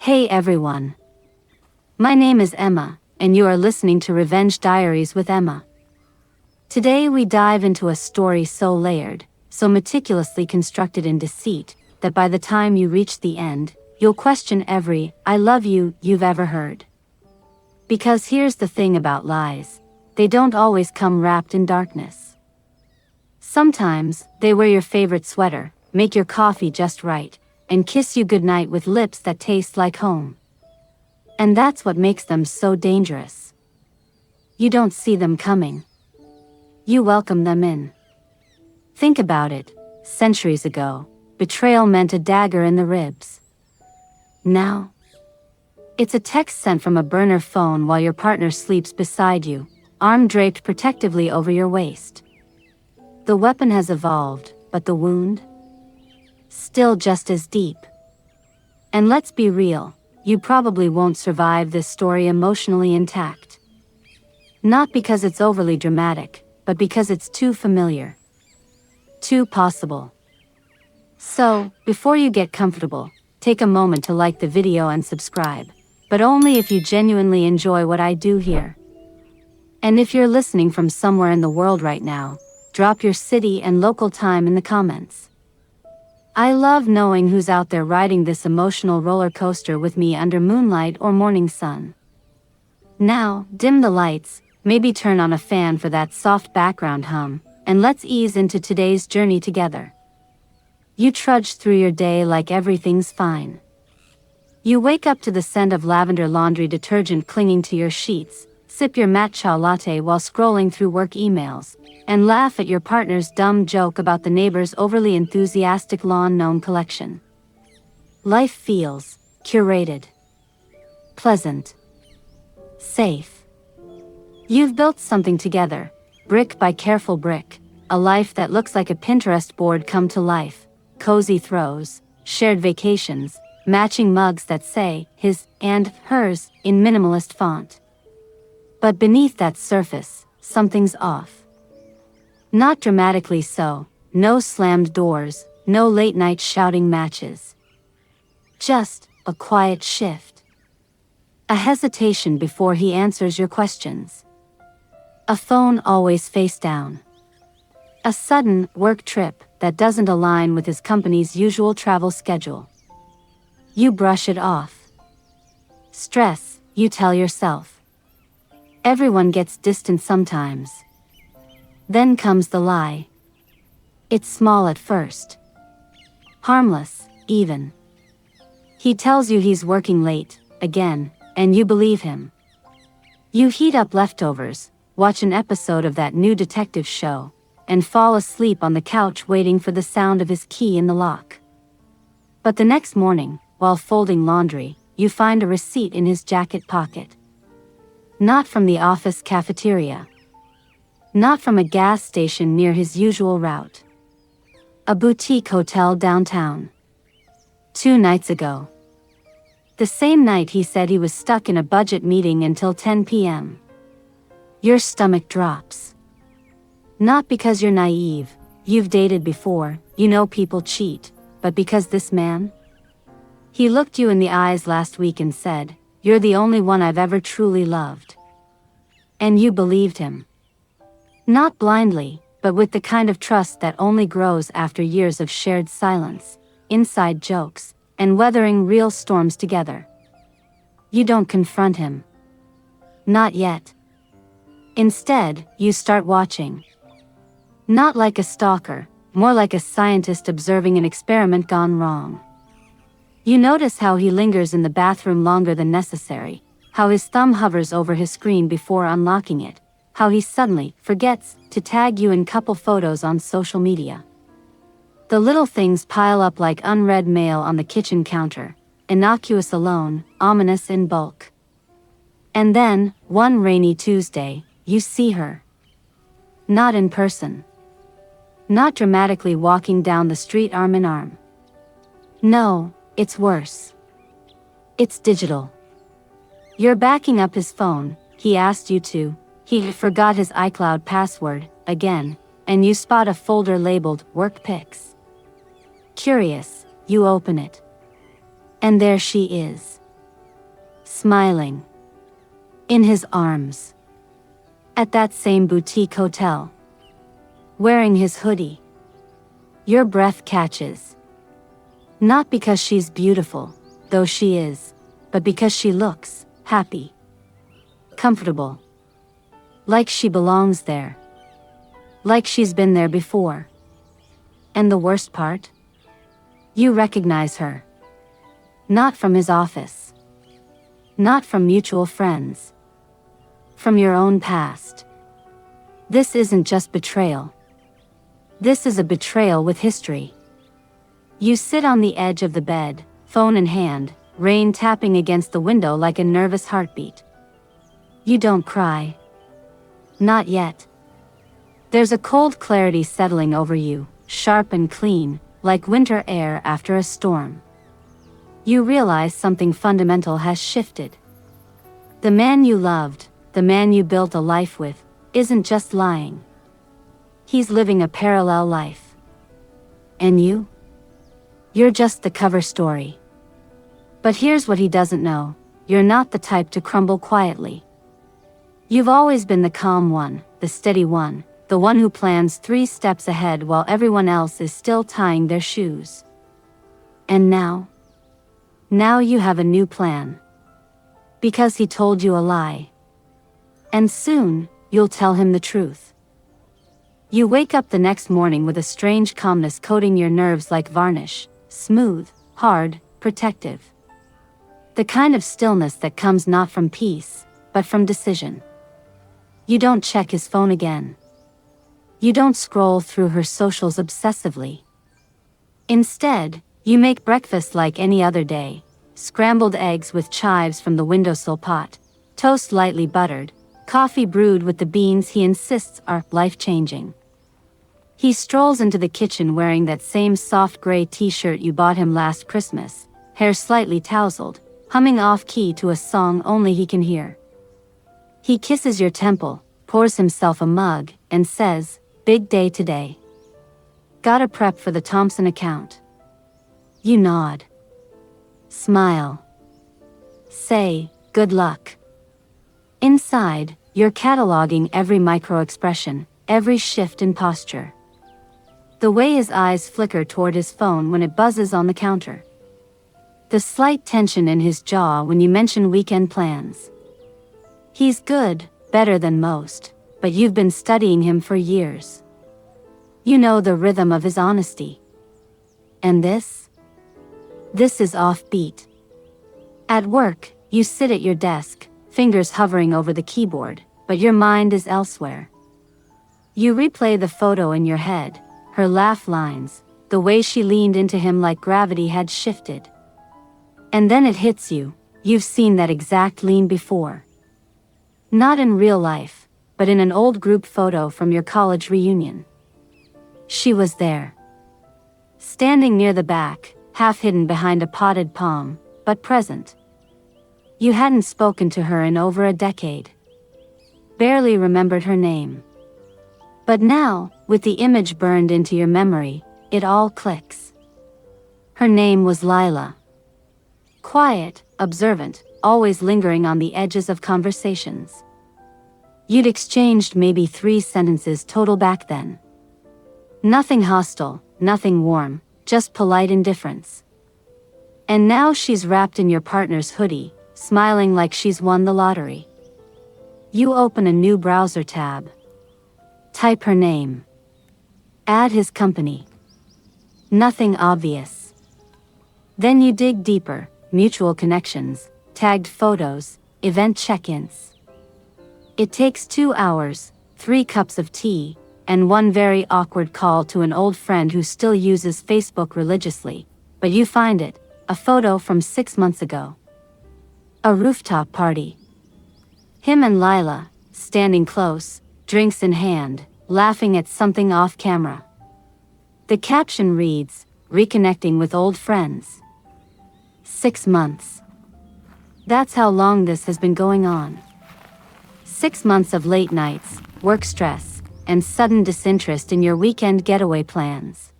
Hey everyone. My name is Emma, and you are listening to Revenge Diaries with Emma. Today we dive into a story so layered, so meticulously constructed in deceit, that by the time you reach the end, you'll question every "I love you" you've ever heard. Because here's the thing about lies. They don't always come wrapped in darkness. Sometimes, they wear your favorite sweater, make your coffee just right, and kiss you goodnight with lips that taste like home. And that's what makes them so dangerous. You don't see them coming. You welcome them in. Think about it. Centuries ago, betrayal meant a dagger in the ribs. Now, it's a text sent from a burner phone while your partner sleeps beside you, arm draped protectively over your waist. The weapon has evolved, but the wound? Still just as deep. And let's be real, you probably won't survive this story emotionally intact. Not because it's overly dramatic, but because it's too familiar. Too possible. So, before you get comfortable, take a moment to like the video and subscribe, but only if you genuinely enjoy what I do here. And if you're listening from somewhere in the world right now, drop your city and local time in the comments. I love knowing who's out there riding this emotional roller coaster with me under moonlight or morning sun. Now, dim the lights, maybe turn on a fan for that soft background hum, and let's ease into today's journey together. You trudge through your day like everything's fine. You wake up to the scent of lavender laundry detergent clinging to your sheets, sip your matcha latte while scrolling through work emails, and laugh at your partner's dumb joke about the neighbor's overly enthusiastic lawn gnome collection. Life feels curated, pleasant, safe. You've built something together, brick by careful brick, a life that looks like a Pinterest board come to life, cozy throws, shared vacations, matching mugs that say his and hers in minimalist font. But beneath that surface, something's off. Not dramatically so, no slammed doors, no late-night shouting matches. Just a quiet shift. A hesitation before he answers your questions. A phone always face down. A sudden work trip that doesn't align with his company's usual travel schedule. You brush it off. Stress, you tell yourself. Everyone gets distant sometimes. Then comes the lie. It's small at first. Harmless, even. He tells you he's working late, again, and you believe him. You heat up leftovers, watch an episode of that new detective show, and fall asleep on the couch waiting for the sound of his key in the lock. But the next morning, while folding laundry, you find a receipt in his jacket pocket. Not from the office cafeteria. Not from a gas station near his usual route. A boutique hotel downtown. 2 nights ago. The same night he said he was stuck in a budget meeting until 10 p.m. Your stomach drops. Not because you're naive, you've dated before, you know people cheat, but because this man? He looked you in the eyes last week and said, "You're the only one I've ever truly loved." And you believed him. Not blindly, but with the kind of trust that only grows after years of shared silence, inside jokes, and weathering real storms together. You don't confront him. Not yet. Instead, you start watching. Not like a stalker, more like a scientist observing an experiment gone wrong. You notice how he lingers in the bathroom longer than necessary, how his thumb hovers over his screen before unlocking it, how he suddenly forgets to tag you in couple photos on social media. The little things pile up like unread mail on the kitchen counter, innocuous alone, ominous in bulk. And then, one rainy Tuesday, you see her. Not in person. Not dramatically walking down the street arm in arm. No, it's worse. It's digital. You're backing up his phone, he asked you to, he forgot his iCloud password, again, and you spot a folder labeled Work Pics. Curious, you open it. And there she is. smiling. In his arms. At that same boutique hotel. Wearing his hoodie. Your breath catches. Not because she's beautiful, though she is, but because she looks happy. Comfortable. Like she belongs there. Like she's been there before. And the worst part? You recognize her. Not from his office. Not from mutual friends. From your own past. This isn't just betrayal. This is a betrayal with history. You sit on the edge of the bed, phone in hand, rain tapping against the window like a nervous heartbeat. You don't cry. Not yet. There's a cold clarity settling over you, sharp and clean, like winter air after a storm. You realize something fundamental has shifted. The man you loved, the man you built a life with, isn't just lying. He's living a parallel life. And you? You're just the cover story. But here's what he doesn't know. You're not the type to crumble quietly. You've always been the calm one, the steady one, the one who plans 3 steps ahead while everyone else is still tying their shoes. And now? Now you have a new plan. Because he told you a lie. And soon, you'll tell him the truth. You wake up the next morning with a strange calmness coating your nerves like varnish, smooth, hard, protective. The kind of stillness that comes not from peace, but from decision. You don't check his phone again. You don't scroll through her socials obsessively. Instead, you make breakfast like any other day, scrambled eggs with chives from the windowsill pot, toast lightly buttered, coffee brewed with the beans he insists are life-changing. He strolls into the kitchen wearing that same soft gray t-shirt you bought him last Christmas, hair slightly tousled, humming off-key to a song only he can hear. He kisses your temple, pours himself a mug, and says, "Big day today. Gotta prep for the Thompson account." You nod. Smile. Say, "Good luck." Inside, you're cataloging every micro-expression, every shift in posture. The way his eyes flicker toward his phone when it buzzes on the counter. The slight tension in his jaw when you mention weekend plans. He's good, better than most, but you've been studying him for years. You know the rhythm of his honesty. And this? This is offbeat. At work, you sit at your desk, fingers hovering over the keyboard, but your mind is elsewhere. You replay the photo in your head, her laugh lines, the way she leaned into him like gravity had shifted. And then it hits you, you've seen that exact lean before. Not in real life, but in an old group photo from your college reunion. She was there. Standing near the back, half hidden behind a potted palm, but present. You hadn't spoken to her in over a decade. Barely remembered her name. But now, with the image burned into your memory, it all clicks. Her name was Lila. Quiet, observant, always lingering on the edges of conversations. You'd exchanged maybe 3 sentences total back then. Nothing hostile, nothing warm, just polite indifference. And now she's wrapped in your partner's hoodie, smiling like she's won the lottery. You open a new browser tab. Type her name. Add his company. Nothing obvious. Then you dig deeper, mutual connections, tagged photos, event check-ins. It takes 2 hours, 3 cups of tea, and 1 very awkward call to an old friend who still uses Facebook religiously, but you find it, a photo from 6 months ago. A rooftop party. Him and Lila, standing close, drinks in hand, laughing at something off camera. The caption reads, "Reconnecting with old friends." 6 months. That's how long this has been going on. 6 months of late nights, work stress, and sudden disinterest in your weekend getaway plans.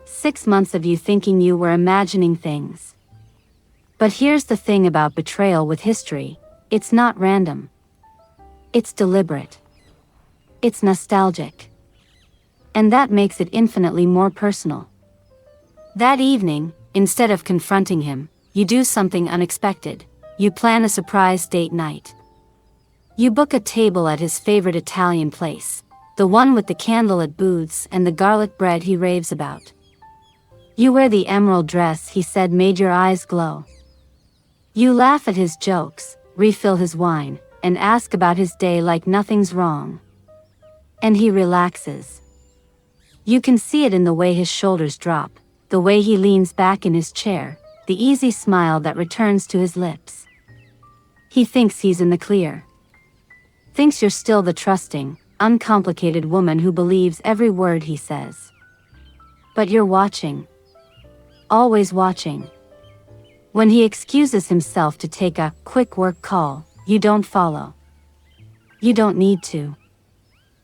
6 months of you thinking you were imagining things. But here's the thing about betrayal with history: it's not random. It's deliberate. It's nostalgic. And that makes it infinitely more personal. That evening, instead of confronting him, you do something unexpected. You plan a surprise date night. You book a table at his favorite Italian place, the one with the candlelit booths and the garlic bread he raves about. You wear the emerald dress he said made your eyes glow. You laugh at his jokes, refill his wine, and ask about his day like nothing's wrong. And he relaxes. You can see it in the way his shoulders drop, the way he leans back in his chair, the easy smile that returns to his lips. He thinks he's in the clear. Thinks you're still the trusting, uncomplicated woman who believes every word he says. But you're watching. Always watching. When he excuses himself to take a quick work call, you don't follow. You don't need to.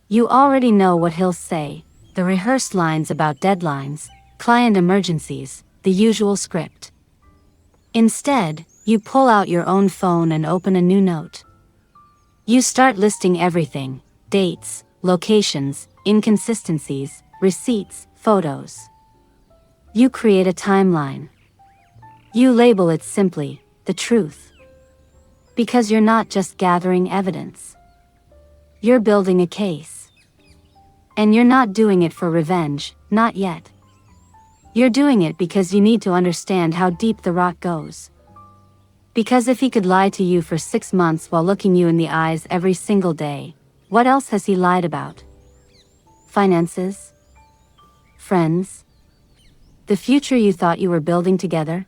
You already know what he'll say, the rehearsed lines about deadlines, client emergencies, the usual script. Instead, you pull out your own phone and open a new note. You start listing everything: dates, locations, inconsistencies, receipts, photos. You create a timeline. You label it simply, the truth. Because you're not just gathering evidence. You're building a case. And you're not doing it for revenge, not yet. You're doing it because you need to understand how deep the rot goes. Because if he could lie to you for 6 months while looking you in the eyes every single day, what else has he lied about? Finances? Friends? The future you thought you were building together?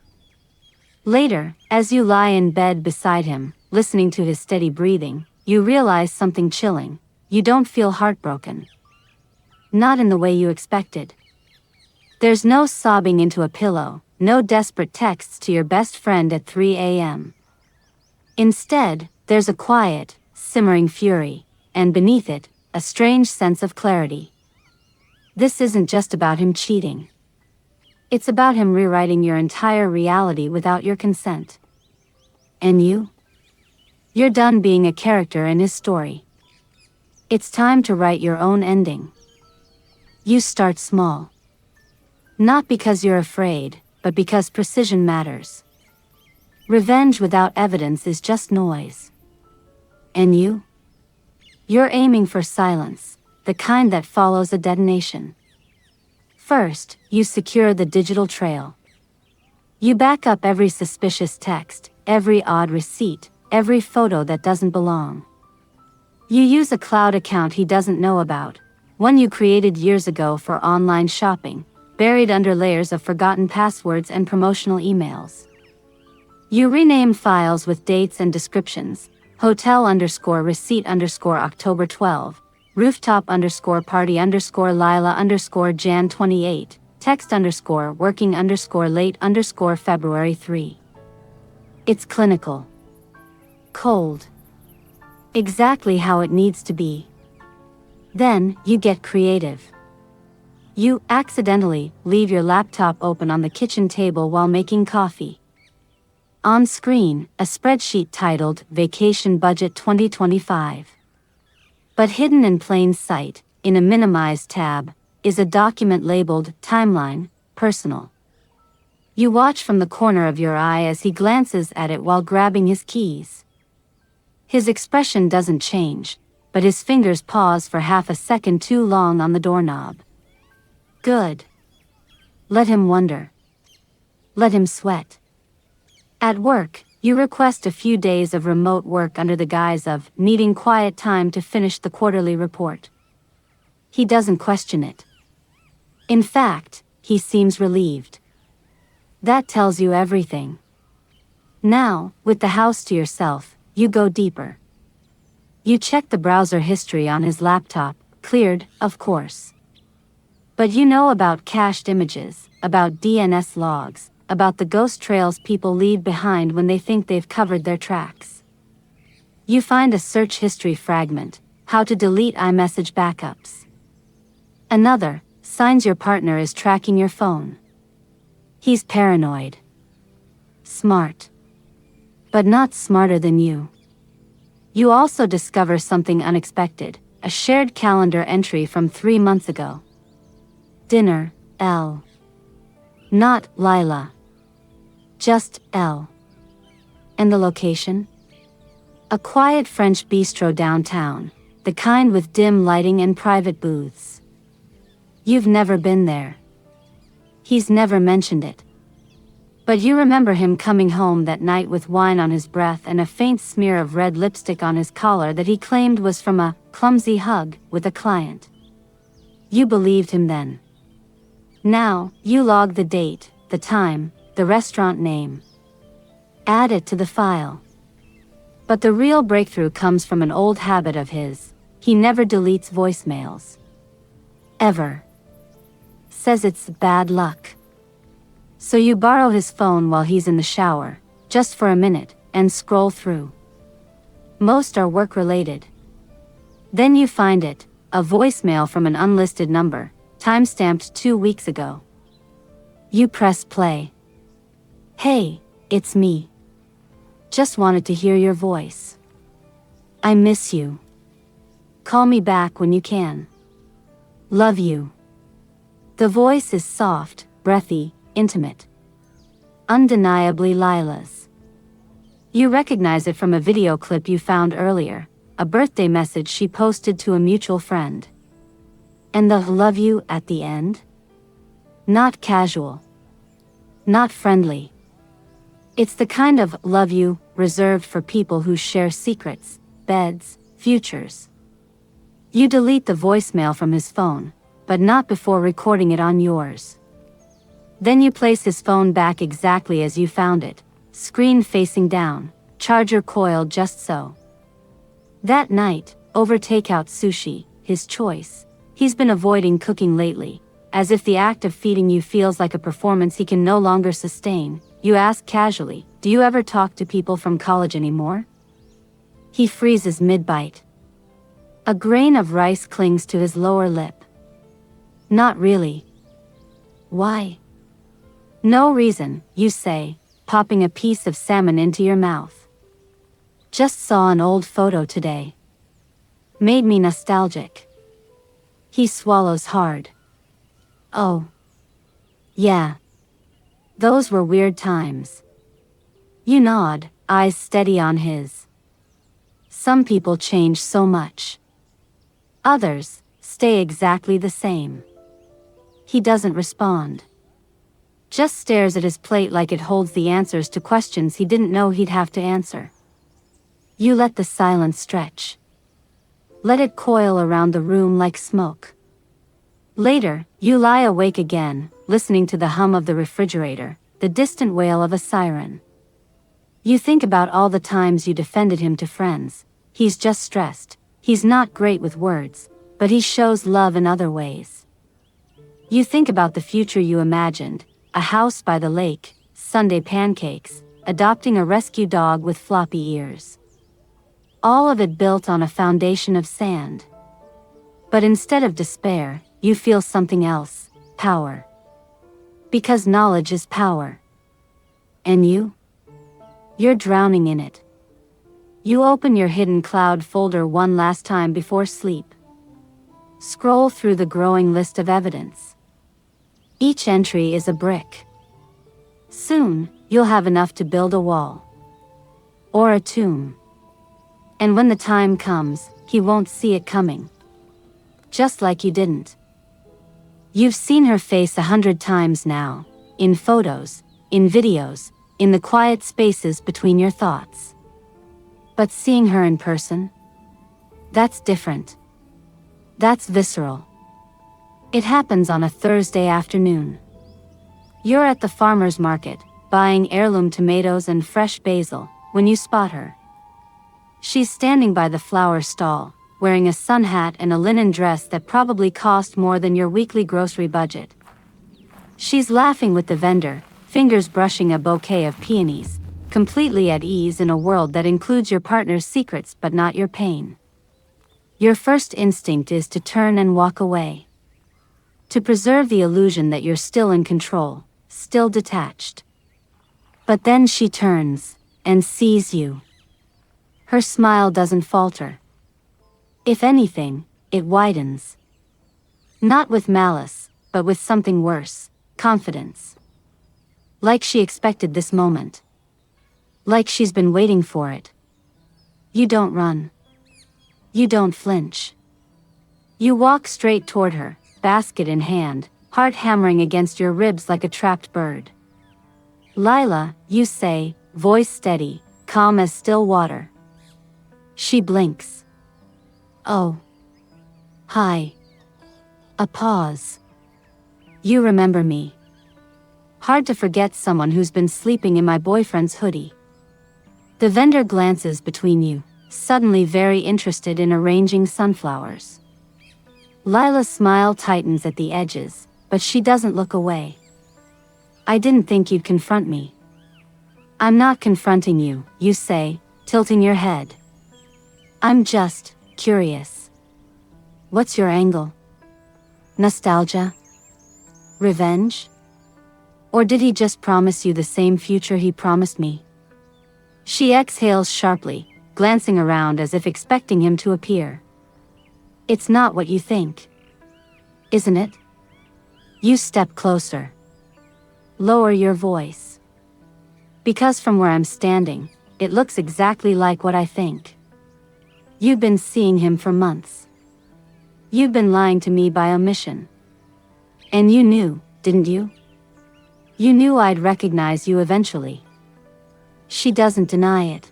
Later, as you lie in bed beside him, listening to his steady breathing, you realize something chilling. You don't feel heartbroken. Not in the way you expected. There's no sobbing into a pillow, no desperate texts to your best friend at 3 a.m. Instead, there's a quiet, simmering fury, and beneath it, a strange sense of clarity. This isn't just about him cheating. It's about him rewriting your entire reality without your consent. And you? You're done being a character in his story. It's time to write your own ending. You start small. Not because you're afraid, but because precision matters. Revenge without evidence is just noise. And you? You're aiming for silence, the kind that follows a detonation. First, you secure the digital trail. You back up every suspicious text, every odd receipt, every photo that doesn't belong. You use a cloud account he doesn't know about, one you created years ago for online shopping, buried under layers of forgotten passwords and promotional emails. You rename files with dates and descriptions: hotel_receipt_October 12, rooftop_party_Lila_Jan 28, text_working_late_February 3. It's clinical. Cold. Exactly how it needs to be. Then, you get creative. You accidentally leave your laptop open on the kitchen table while making coffee. On screen, a spreadsheet titled Vacation Budget 2025. But hidden in plain sight, in a minimized tab, is a document labeled Timeline, Personal. You watch from the corner of your eye as he glances at it while grabbing his keys. His expression doesn't change, but his fingers pause for half a second too long on the doorknob. Good. Let him wonder. Let him sweat. At work, you request a few days of remote work under the guise of needing quiet time to finish the quarterly report. He doesn't question it. In fact, he seems relieved. That tells you everything. Now, with the house to yourself, you go deeper. You check the browser history on his laptop, cleared, of course. But you know about cached images, about DNS logs, about the ghost trails people leave behind when they think they've covered their tracks. You find a search history fragment: how to delete iMessage backups. Another, signs your partner is tracking your phone. He's paranoid. Smart. but not smarter than you. You also discover something unexpected, a shared calendar entry from 3 months ago. Dinner, L. Not Lila. Just L. And the location? A quiet French bistro downtown, the kind with dim lighting and private booths. You've never been there. He's never mentioned it. But you remember him coming home that night with wine on his breath and a faint smear of red lipstick on his collar that he claimed was from a clumsy hug with a client. You believed him then. Now, you log the date, the time, the restaurant name. Add it to the file. But the real breakthrough comes from an old habit of his. He never deletes voicemails. Ever. Says it's bad luck. So you borrow his phone while he's in the shower, just for a minute, and scroll through. Most are work-related. Then you find it, a voicemail from an unlisted number, time-stamped 2 weeks ago. You press play. Hey, it's me. Just wanted to hear your voice. I miss you. Call me back when you can. Love you. The voice is soft, breathy, intimate. Undeniably Lila's. You recognize it from a video clip you found earlier, a birthday message she posted to a mutual friend. And the love you at the end? Not casual. Not friendly. It's the kind of love you reserved for people who share secrets, beds, futures. You delete the voicemail from his phone, but not before recording it on yours. Then you place his phone back exactly as you found it, screen facing down, charger coiled just so. That night, over takeout sushi, his choice, he's been avoiding cooking lately, as if the act of feeding you feels like a performance he can no longer sustain. You ask casually, do you ever talk to people from college anymore? He freezes mid-bite. A grain of rice clings to his lower lip. Not really. Why? No reason, you say, popping a piece of salmon into your mouth. Just saw an old photo today. Made me nostalgic. He swallows hard. Oh. Yeah. Those were weird times. You nod, eyes steady on his. Some people change so much. Others stay exactly the same. He doesn't respond. Just stares at his plate like it holds the answers to questions he didn't know he'd have to answer. You let the silence stretch. Let it coil around the room like smoke. Later, you lie awake again, listening to the hum of the refrigerator, the distant wail of a siren. You think about all the times you defended him to friends. He's just stressed. He's not great with words, but he shows love in other ways. You think about the future you imagined, a house by the lake, Sunday pancakes, adopting a rescue dog with floppy ears. All of it built on a foundation of sand. But instead of despair, you feel something else, power. Because knowledge is power. And you? You're drowning in it. You open your hidden cloud folder one last time before sleep. Scroll through the growing list of evidence. Each entry is a brick. Soon, you'll have enough to build a wall. Or a tomb. And when the time comes, he won't see it coming. Just like you didn't. You've seen her face 100 times now, in photos, in videos, in the quiet spaces between your thoughts. But seeing her in person? That's different. That's visceral. It happens on a Thursday afternoon. You're at the farmer's market, buying heirloom tomatoes and fresh basil, when you spot her. She's standing by the flower stall, wearing a sun hat and a linen dress that probably cost more than your weekly grocery budget. She's laughing with the vendor, fingers brushing a bouquet of peonies, completely at ease in a world that includes your partner's secrets but not your pain. Your first instinct is to turn and walk away. To preserve the illusion that you're still in control, still detached. But then she turns, and sees you. Her smile doesn't falter. If anything, it widens. Not with malice, but with something worse, confidence. Like she expected this moment. Like she's been waiting for it. You don't run. You don't flinch. You walk straight toward her, basket in hand, heart hammering against your ribs like a trapped bird. "Lila," you say, voice steady, calm as still water. She blinks. "Oh. Hi." A pause. "You remember me." "Hard to forget someone who's been sleeping in my boyfriend's hoodie." The vendor glances between you, suddenly very interested in arranging sunflowers. Lila's smile tightens at the edges, but she doesn't look away. "I didn't think you'd confront me." "I'm not confronting you," you say, tilting your head. "I'm just curious." "What's your angle? Nostalgia? Revenge? Or did he just promise you the same future he promised me?" She exhales sharply, glancing around as if expecting him to appear. "It's not what you think. Isn't it?" You step closer. Lower your voice. "Because from where I'm standing, it looks exactly like what I think. You've been seeing him for months. You've been lying to me by omission. And you knew, didn't you? You knew I'd recognize you eventually." She doesn't deny it.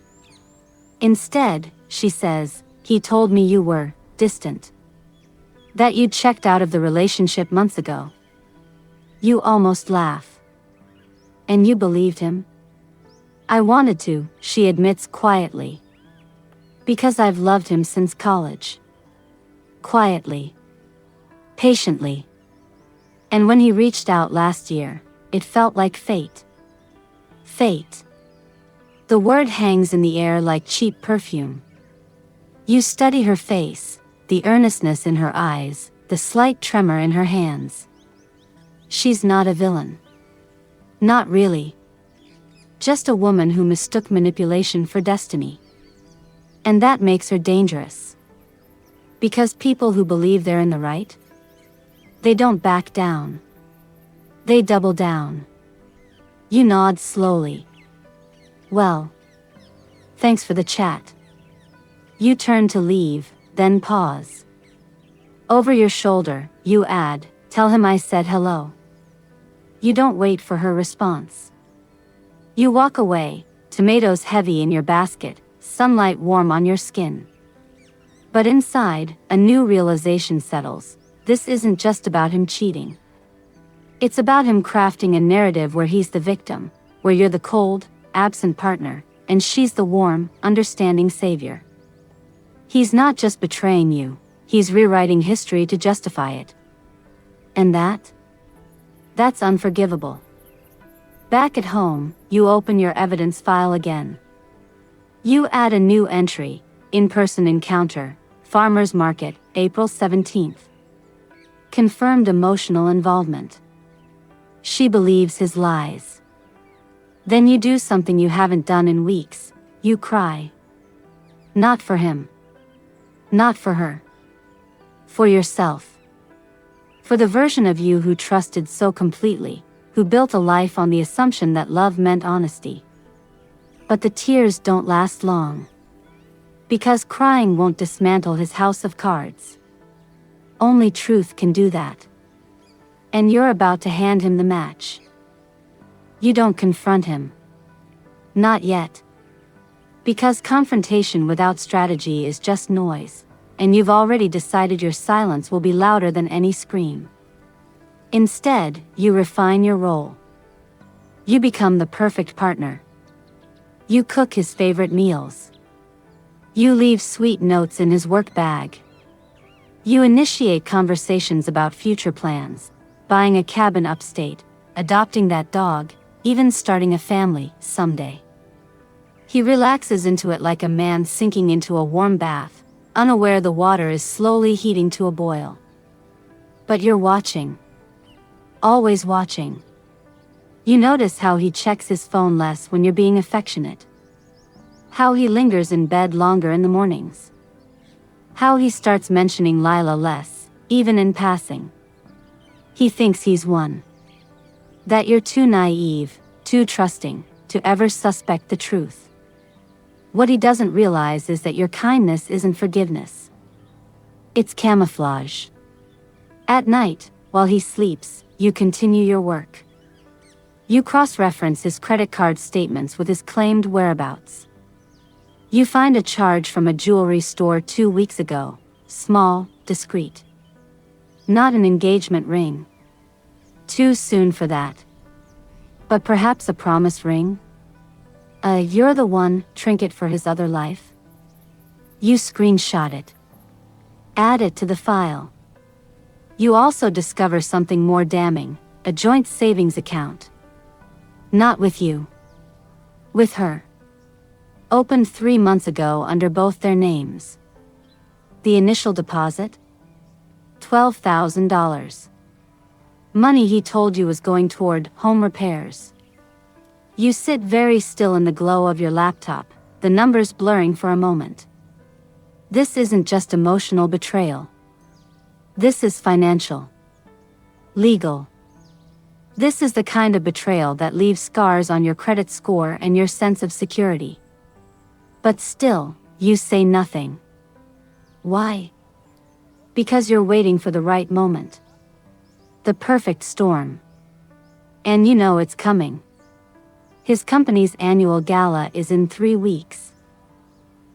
Instead, she says, "He told me you were distant. That you'd checked out of the relationship months ago." You almost laugh. "And you believed him?" "I wanted to," she admits quietly. "Because I've loved him since college." Quietly. Patiently. And when he reached out last year, it felt like fate. Fate. The word hangs in the air like cheap perfume. You study her face, the earnestness in her eyes, the slight tremor in her hands. She's not a villain. Not really. Just a woman who mistook manipulation for destiny. And that makes her dangerous. Because people who believe they're in the right, they don't back down. They double down. You nod slowly. "Well. Thanks for the chat." You turn to leave, then pause. Over your shoulder, you add, "Tell him I said hello." You don't wait for her response. You walk away, tomatoes heavy in your basket, sunlight warm on your skin. But inside, a new realization settles. This isn't just about him cheating. It's about him crafting a narrative where he's the victim, where you're the cold, absent partner, and she's the warm, understanding savior. He's not just betraying you, he's rewriting history to justify it. And that's unforgivable. Back at home, you open your evidence file again. You add a new entry, in-person encounter, farmer's market, April 17th. Confirmed emotional involvement. She believes his lies. Then you do something you haven't done in weeks, you cry. Not for him. Not for her. For yourself. For the version of you who trusted so completely, who built a life on the assumption that love meant honesty. But the tears don't last long. Because crying won't dismantle his house of cards. Only truth can do that. And you're about to hand him the match. You don't confront him. Not yet. Because confrontation without strategy is just noise, and you've already decided your silence will be louder than any scream. Instead, you refine your role. You become the perfect partner. You cook his favorite meals. You leave sweet notes in his work bag. You initiate conversations about future plans, buying a cabin upstate, adopting that dog, even starting a family someday. He relaxes into it like a man sinking into a warm bath, unaware the water is slowly heating to a boil. But you're watching. Always watching. You notice how he checks his phone less when you're being affectionate. How he lingers in bed longer in the mornings. How he starts mentioning Lila less, even in passing. He thinks he's won. That you're too naive, too trusting, to ever suspect the truth. What he doesn't realize is that your kindness isn't forgiveness. It's camouflage. At night, while he sleeps, you continue your work. You cross-reference his credit card statements with his claimed whereabouts. You find a charge from a jewelry store 2 weeks ago, small, discreet. Not an engagement ring. Too soon for that. But perhaps a promise ring? You're the one, trinket for his other life. You screenshot it. Add it to the file. You also discover something more damning, a joint savings account. Not with you. With her. Opened 3 months ago under both their names. The initial deposit? $12,000. Money he told you was going toward home repairs. You sit very still in the glow of your laptop, the numbers blurring for a moment. This isn't just emotional betrayal. This is financial. Legal. This is the kind of betrayal that leaves scars on your credit score and your sense of security. But still, you say nothing. Why? Because you're waiting for the right moment. The perfect storm. And you know it's coming. His company's annual gala is in 3 weeks.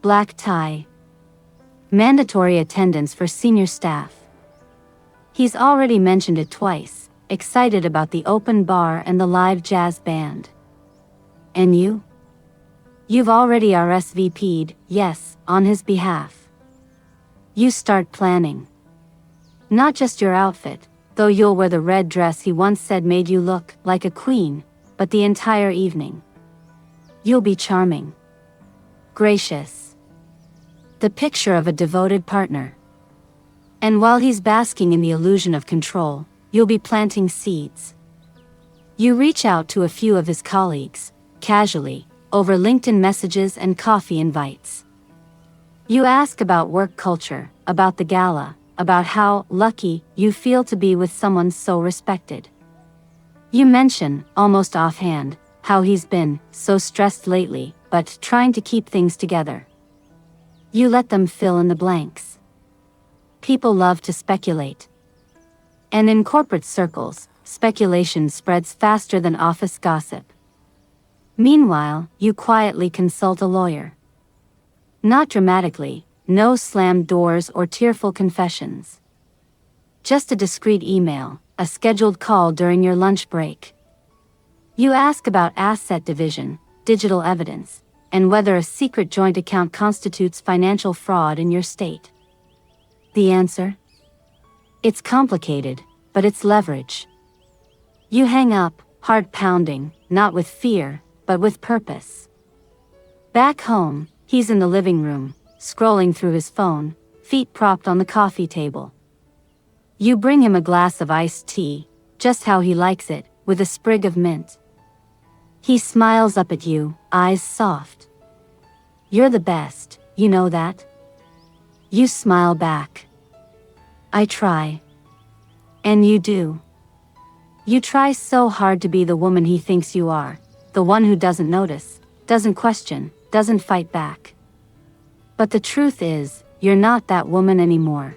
Black tie. Mandatory attendance for senior staff. He's already mentioned it twice, excited about the open bar and the live jazz band. And you? You've already RSVP'd, yes, on his behalf. You start planning. Not just your outfit, though you'll wear the red dress he once said made you look like a queen, but the entire evening. You'll be charming. Gracious. The picture of a devoted partner. And while he's basking in the illusion of control, you'll be planting seeds. You reach out to a few of his colleagues, casually, over LinkedIn messages and coffee invites. You ask about work culture, about the gala, about how lucky you feel to be with someone so respected. You mention, almost offhand, how he's been so stressed lately, but trying to keep things together. You let them fill in the blanks. People love to speculate. And in corporate circles, speculation spreads faster than office gossip. Meanwhile, you quietly consult a lawyer. Not dramatically, no slammed doors or tearful confessions. Just a discreet email, a scheduled call during your lunch break. You ask about asset division, digital evidence, and whether a secret joint account constitutes financial fraud in your state. The answer? It's complicated, but it's leverage. You hang up, heart pounding, not with fear, but with purpose. Back home, he's in the living room, scrolling through his phone, feet propped on the coffee table. You bring him a glass of iced tea, just how he likes it, with a sprig of mint. He smiles up at you, eyes soft. You're the best, you know that? You smile back. I try. And you do. You try so hard to be the woman he thinks you are, the one who doesn't notice, doesn't question, doesn't fight back. But the truth is, you're not that woman anymore.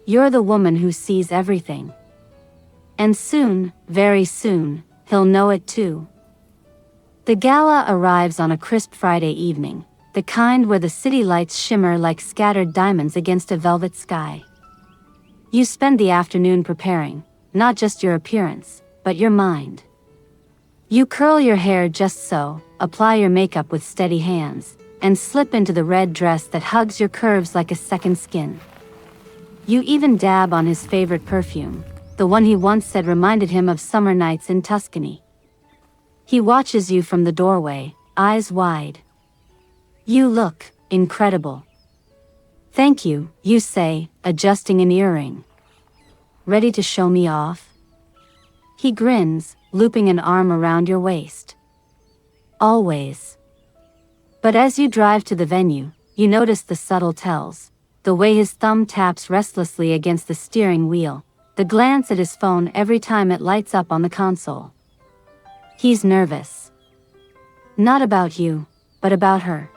You're the woman who sees everything. And soon, very soon, he'll know it too. The gala arrives on a crisp Friday evening, the kind where the city lights shimmer like scattered diamonds against a velvet sky. You spend the afternoon preparing, not just your appearance, but your mind. You curl your hair just so, apply your makeup with steady hands, and slip into the red dress that hugs your curves like a second skin. You even dab on his favorite perfume, the one he once said reminded him of summer nights in Tuscany. He watches you from the doorway, eyes wide. You look incredible. Thank you, you say, adjusting an earring. Ready to show me off? He grins, looping an arm around your waist. Always. But as you drive to the venue, you notice the subtle tells. The way his thumb taps restlessly against the steering wheel, the glance at his phone every time it lights up on the console. He's nervous. Not about you, but about her.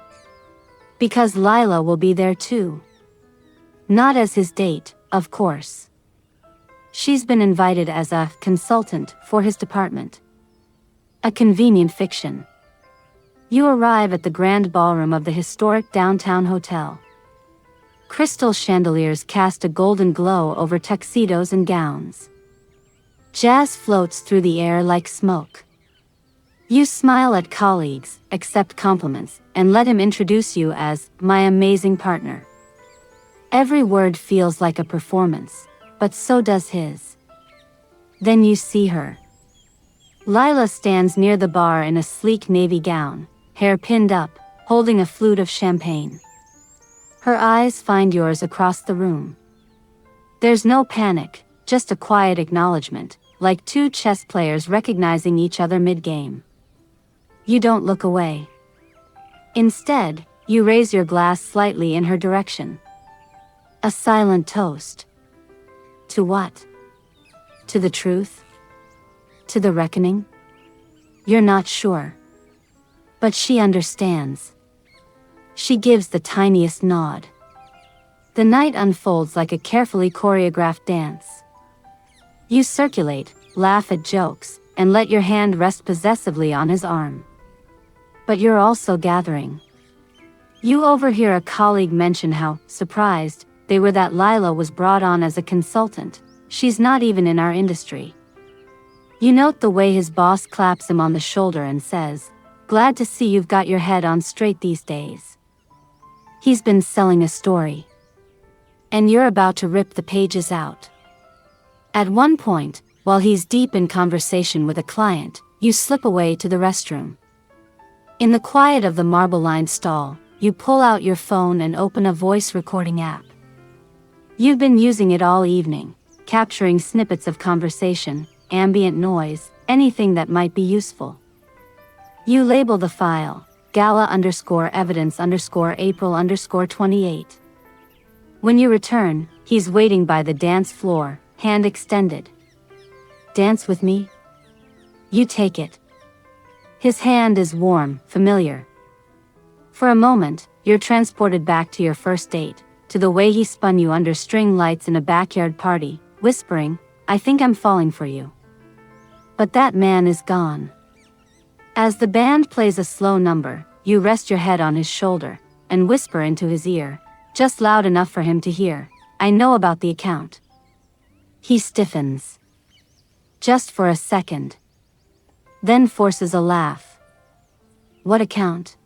Because Lila will be there too. Not as his date, of course. She's been invited as a consultant for his department. A convenient fiction. You arrive at the grand ballroom of the historic downtown hotel. Crystal chandeliers cast a golden glow over tuxedos and gowns. Jazz floats through the air like smoke. You smile at colleagues, accept compliments, and let him introduce you as my amazing partner. Every word feels like a performance, but so does his. Then you see her. Lila stands near the bar in a sleek navy gown, hair pinned up, holding a flute of champagne. Her eyes find yours across the room. There's no panic, just a quiet acknowledgement, like two chess players recognizing each other mid-game. You don't look away. Instead, you raise your glass slightly in her direction. A silent toast. To what? To the truth? To the reckoning? You're not sure. But she understands. She gives the tiniest nod. The night unfolds like a carefully choreographed dance. You circulate, laugh at jokes, and let your hand rest possessively on his arm. But you're also gathering. You overhear a colleague mention how surprised they were that Lila was brought on as a consultant. She's not even in our industry. You note the way his boss claps him on the shoulder and says, "Glad to see you've got your head on straight these days." He's been selling a story. And you're about to rip the pages out. At one point, while he's deep in conversation with a client, you slip away to the restroom. In the quiet of the marble-lined stall, you pull out your phone and open a voice recording app. You've been using it all evening, capturing snippets of conversation, ambient noise, anything that might be useful. You label the file, gala_evidence_April_28. When you return, he's waiting by the dance floor, hand extended. Dance with me? You take it. His hand is warm, familiar. For a moment, you're transported back to your first date, to the way he spun you under string lights in a backyard party, whispering, "I think I'm falling for you." But that man is gone. As the band plays a slow number, you rest your head on his shoulder, and whisper into his ear, just loud enough for him to hear, "I know about the account." He stiffens. Just for a second. Then forces a laugh. What account?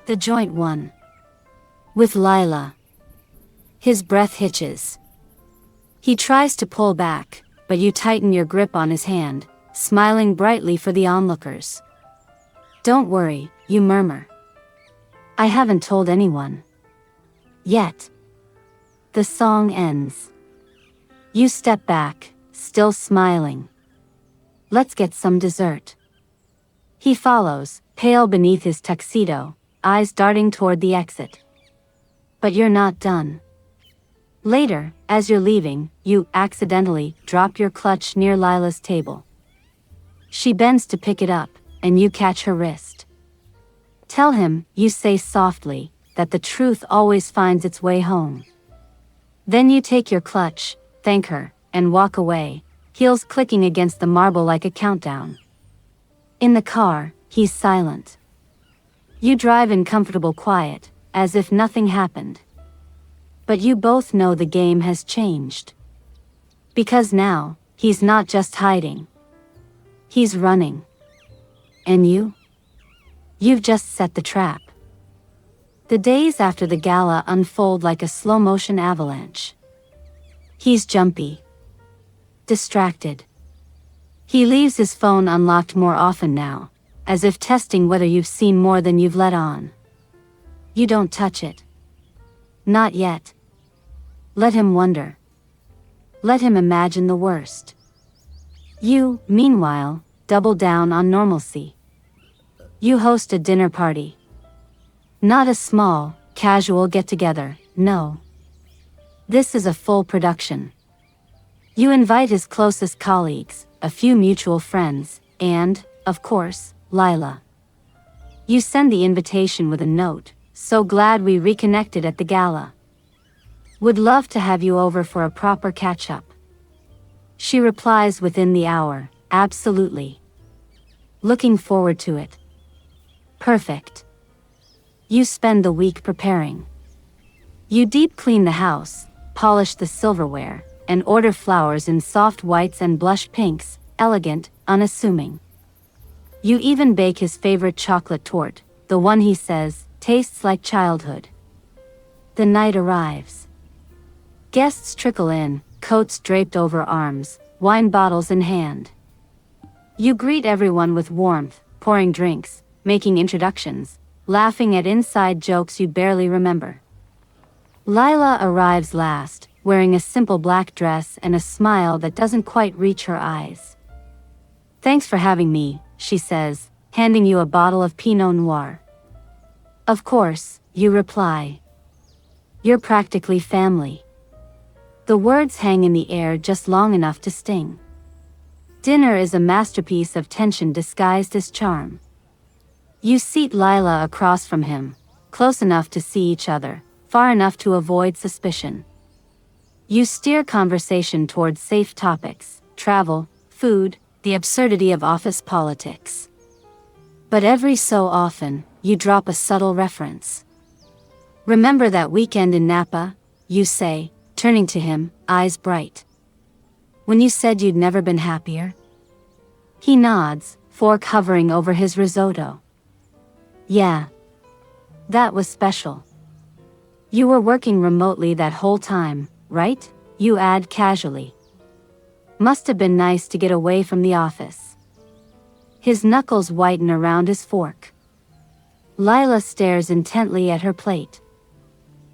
The joint one. With Lila. His breath hitches. He tries to pull back, but you tighten your grip on his hand, smiling brightly for the onlookers. "Don't worry," you murmur. "I haven't told anyone. Yet." The song ends. You step back, still smiling. "Let's get some dessert." He follows, pale beneath his tuxedo, eyes darting toward the exit. But you're not done. Later, as you're leaving, you accidentally drop your clutch near Lila's table. She bends to pick it up, and you catch her wrist. "Tell him," you say softly, "that the truth always finds its way home." Then you take your clutch, thank her, and walk away, heels clicking against the marble like a countdown. In the car, he's silent. You drive in comfortable quiet, as if nothing happened. But you both know the game has changed. Because now, he's not just hiding. He's running. And you? You've just set the trap. The days after the gala unfold like a slow-motion avalanche. He's jumpy. Distracted. He leaves his phone unlocked more often now, as if testing whether you've seen more than you've let on. You don't touch it. Not yet. Let him wonder. Let him imagine the worst. You, meanwhile, double down on normalcy. You host a dinner party. Not a small, casual get-together, no. This is a full production. You invite his closest colleagues, a few mutual friends, and, of course, Lila. You send the invitation with a note, "So glad we reconnected at the gala. Would love to have you over for a proper catch-up." She replies within the hour, "Absolutely. Looking forward to it." Perfect. You spend the week preparing. You deep clean the house, polish the silverware, and order flowers in soft whites and blush pinks, elegant, unassuming. You even bake his favorite chocolate torte, the one he says tastes like childhood. The night arrives. Guests trickle in, coats draped over arms, wine bottles in hand. You greet everyone with warmth, pouring drinks, making introductions, laughing at inside jokes you barely remember. Lila arrives last, wearing a simple black dress and a smile that doesn't quite reach her eyes. "Thanks for having me," she says, handing you a bottle of Pinot Noir. "Of course," you reply. "You're practically family." The words hang in the air just long enough to sting. Dinner is a masterpiece of tension disguised as charm. You seat Lila across from him, close enough to see each other, far enough to avoid suspicion. You steer conversation towards safe topics, travel, food, the absurdity of office politics. But every so often, you drop a subtle reference. "Remember that weekend in Napa?" you say, turning to him, eyes bright. "When you said you'd never been happier?" He nods, fork hovering over his risotto. "Yeah. That was special. You were working remotely that whole time, right?" you add casually. "Must have been nice to get away from the office." His knuckles whiten around his fork. Lila stares intently at her plate.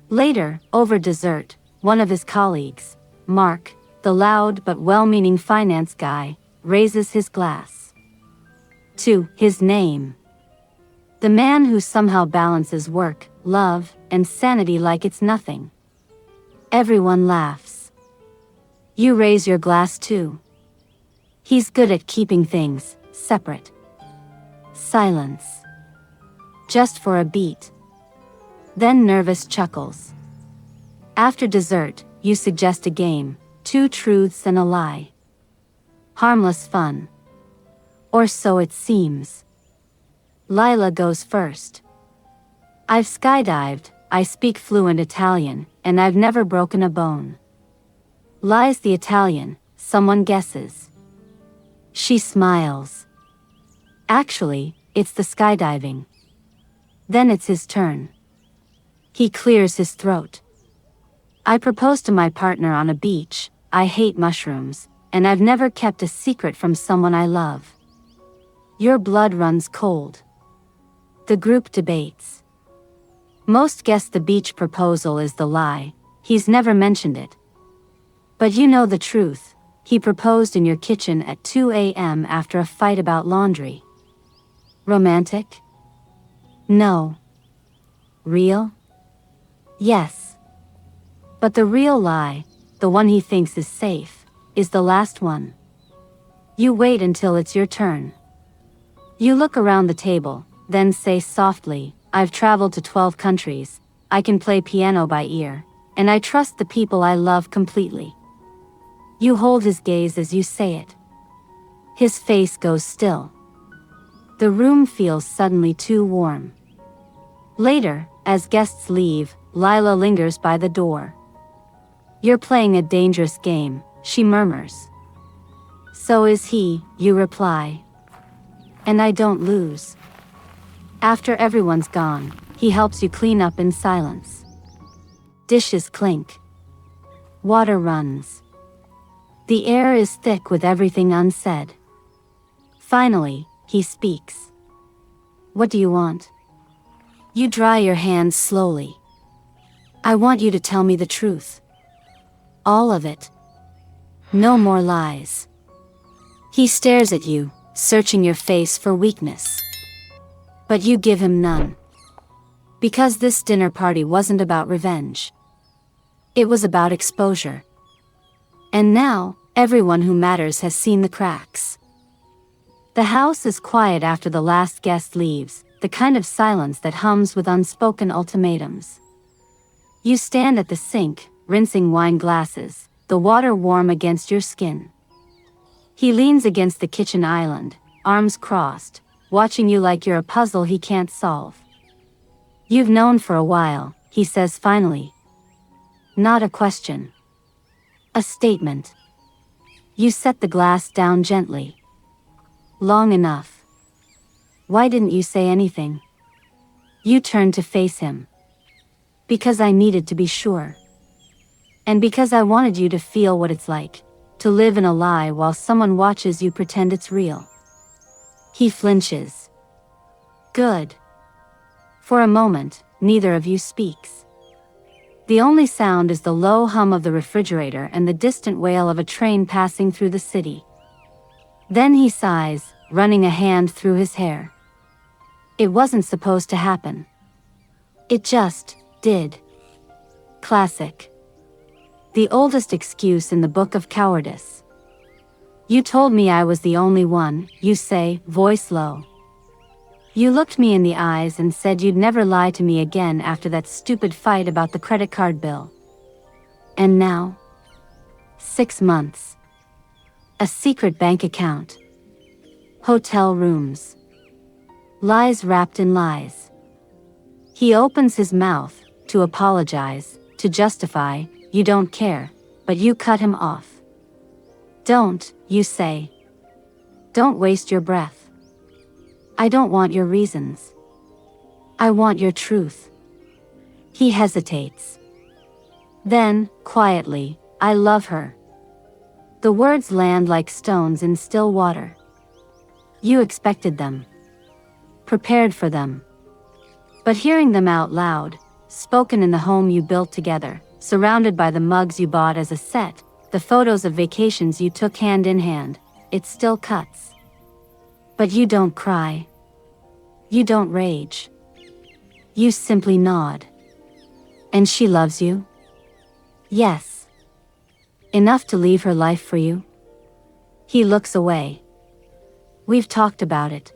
Later, over dessert, one of his colleagues, Mark, the loud but well-meaning finance guy, raises his glass. To his name. The man who somehow balances work, love, and sanity like it's nothing. Everyone laughs. You raise your glass too. He's good at keeping things separate. Silence. Just for a beat. Then nervous chuckles. After dessert, you suggest a game, 2 truths and a lie. Harmless fun. Or so it seems. Lila goes first. "I've skydived, I speak fluent Italian, and I've never broken a bone." Lies the Italian, someone guesses. She smiles. Actually, it's the skydiving. Then it's his turn. He clears his throat. "I proposed to my partner on a beach, I hate mushrooms, and I've never kept a secret from someone I love." Your blood runs cold. The group debates. Most guess the beach proposal is the lie, he's never mentioned it. But you know the truth, he proposed in your kitchen at 2 a.m. after a fight about laundry. Romantic? No. Real? Yes. But the real lie, the one he thinks is safe, is the last one. You wait until it's your turn. You look around the table, then say softly, "I've traveled to 12 countries, I can play piano by ear, and I trust the people I love completely." You hold his gaze as you say it. His face goes still. The room feels suddenly too warm. Later, as guests leave, Lila lingers by the door. "You're playing a dangerous game," she murmurs. "So is he," you reply. "And I don't lose." After everyone's gone, he helps you clean up in silence. Dishes clink. Water runs. The air is thick with everything unsaid. Finally, he speaks. "What do you want?" You dry your hands slowly. "I want you to tell me the truth. All of it. No more lies." He stares at you, searching your face for weakness. But you give him none. Because this dinner party wasn't about revenge. It was about exposure. And now, everyone who matters has seen the cracks. The house is quiet after the last guest leaves, the kind of silence that hums with unspoken ultimatums. You stand at the sink, rinsing wine glasses, the water warm against your skin. He leans against the kitchen island, arms crossed, watching you like you're a puzzle he can't solve. You've known for a while, he says finally. Not a question. A statement. You set the glass down gently. Long enough. Why didn't you say anything? You turn to face him. Because I needed to be sure. And because I wanted you to feel what it's like, to live in a lie while someone watches you pretend it's real. He flinches. Good. For a moment, neither of you speaks. The only sound is the low hum of the refrigerator and the distant wail of a train passing through the city. Then he sighs, running a hand through his hair. It wasn't supposed to happen. It just did. Classic. The oldest excuse in the Book of Cowardice. You told me I was the only one, you say, voice low. You looked me in the eyes and said you'd never lie to me again after that stupid fight about the credit card bill. And now? 6 months. A secret bank account. Hotel rooms. Lies wrapped in lies. He opens his mouth, to apologize, to justify, you don't care, but you cut him off. Don't, you say. Don't waste your breath. I don't want your reasons. I want your truth. He hesitates. Then, quietly, I love her. The words land like stones in still water. You expected them. Prepared for them. But hearing them out loud, spoken in the home you built together, surrounded by the mugs you bought as a set, the photos of vacations you took hand in hand, it still cuts. But you don't cry. You don't rage. You simply nod. And she loves you? Yes. Enough to leave her life for you? He looks away. We've talked about it.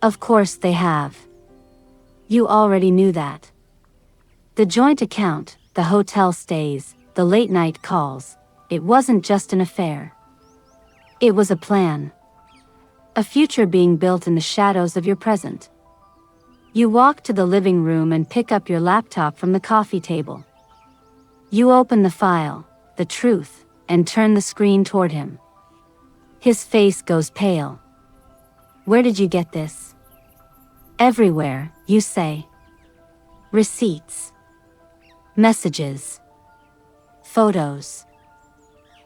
Of course they have. You already knew that. The joint account, the hotel stays, the late night calls, it wasn't just an affair. It was a plan. A future being built in the shadows of your present. You walk to the living room and pick up your laptop from the coffee table. You open the file, the truth, and turn the screen toward him. His face goes pale. Where did you get this? Everywhere, you say. Receipts. Messages. Photos.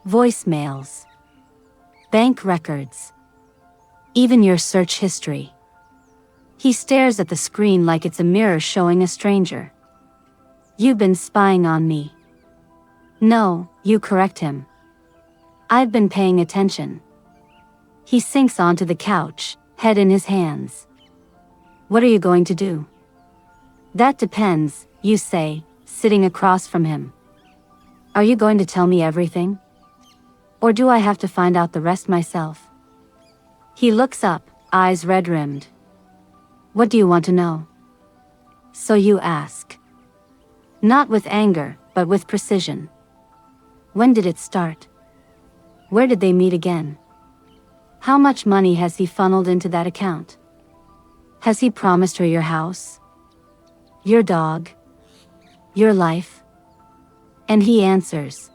Voicemails. Bank records. Even your search history. He stares at the screen like it's a mirror showing a stranger. You've been spying on me. No, you correct him. I've been paying attention. He sinks onto the couch, head in his hands. What are you going to do? That depends, you say, sitting across from him. Are you going to tell me everything? Or do I have to find out the rest myself? He looks up, eyes red-rimmed. What do you want to know? So you ask. Not with anger, but with precision. When did it start? Where did they meet again? How much money has he funneled into that account? Has he promised her your house? Your dog? Your life? And he answers.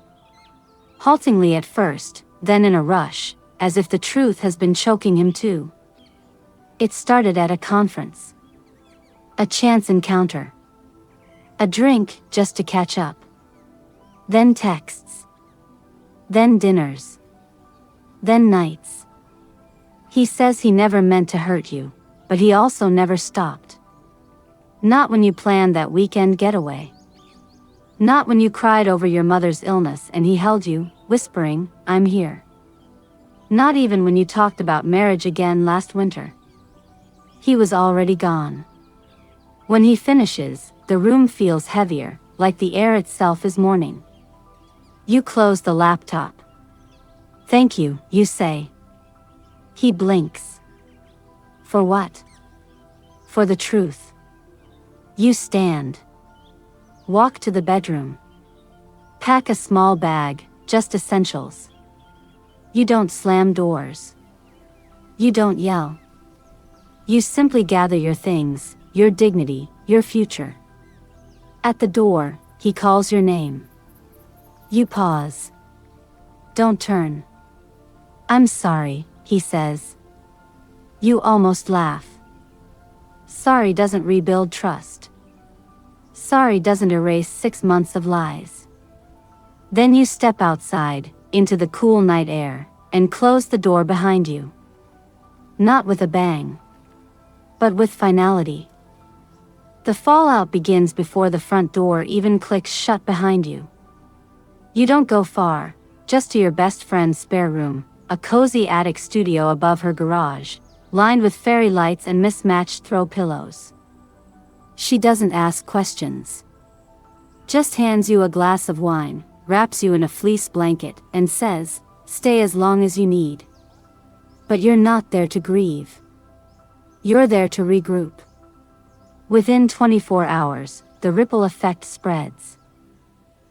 Haltingly at first, then in a rush, as if the truth has been choking him too. It started at a conference. A chance encounter. A drink just to catch up. Then texts. Then dinners. Then nights. He says he never meant to hurt you, but he also never stopped. Not when you planned that weekend getaway. Not when you cried over your mother's illness and he held you, whispering, I'm here. Not even when you talked about marriage again last winter. He was already gone. When he finishes, the room feels heavier, like the air itself is mourning. You close the laptop. "Thank you," you say. He blinks. "For what?" "For the truth." You stand. Walk to the bedroom. Pack a small bag, just essentials. You don't slam doors. You don't yell. You simply gather your things, your dignity, your future. At the door, he calls your name. You pause. Don't turn. "I'm sorry," he says. You almost laugh. Sorry doesn't rebuild trust. Sorry doesn't erase 6 months of lies. Then you step outside, into the cool night air, and close the door behind you. Not with a bang, but with finality. The fallout begins before the front door even clicks shut behind you. You don't go far, just to your best friend's spare room, a cozy attic studio above her garage, lined with fairy lights and mismatched throw pillows. She doesn't ask questions. Just hands you a glass of wine, wraps you in a fleece blanket, and says, "Stay as long as you need." But you're not there to grieve. You're there to regroup. Within 24 hours, the ripple effect spreads.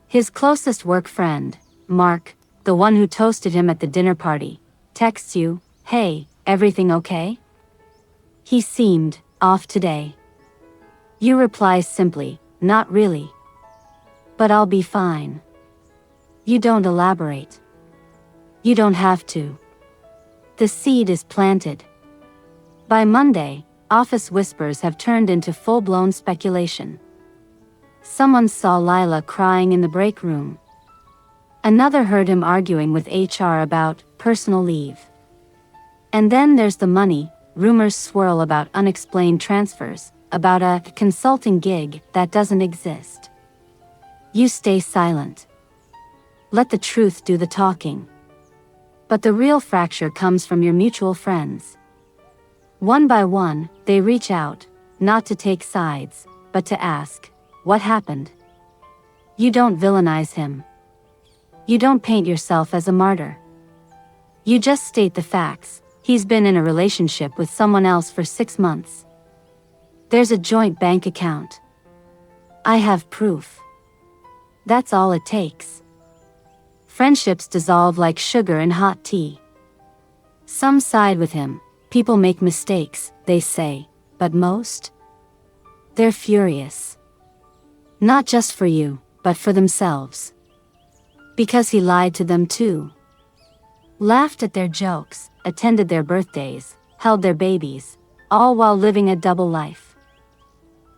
His closest work friend, Mark, the one who toasted him at the dinner party, texts you, "Hey, everything okay?" "He seemed off today." You reply simply, "Not really. But I'll be fine." You don't elaborate. You don't have to. The seed is planted. By Monday, office whispers have turned into full-blown speculation. Someone saw Lila crying in the break room. Another heard him arguing with HR about personal leave. And then there's the money. Rumors swirl about unexplained transfers, about a consulting gig that doesn't exist. You stay silent. Let the truth do the talking. But the real fracture comes from your mutual friends. One by one, they reach out, not to take sides, but to ask, "What happened?" You don't villainize him. You don't paint yourself as a martyr. You just state the facts. He's been in a relationship with someone else for 6 months. There's a joint bank account. I have proof. That's all it takes. Friendships dissolve like sugar in hot tea. Some side with him. People make mistakes, they say, but most? They're furious. Not just for you, but for themselves. Because he lied to them too. Laughed at their jokes, attended their birthdays, held their babies, all while living a double life.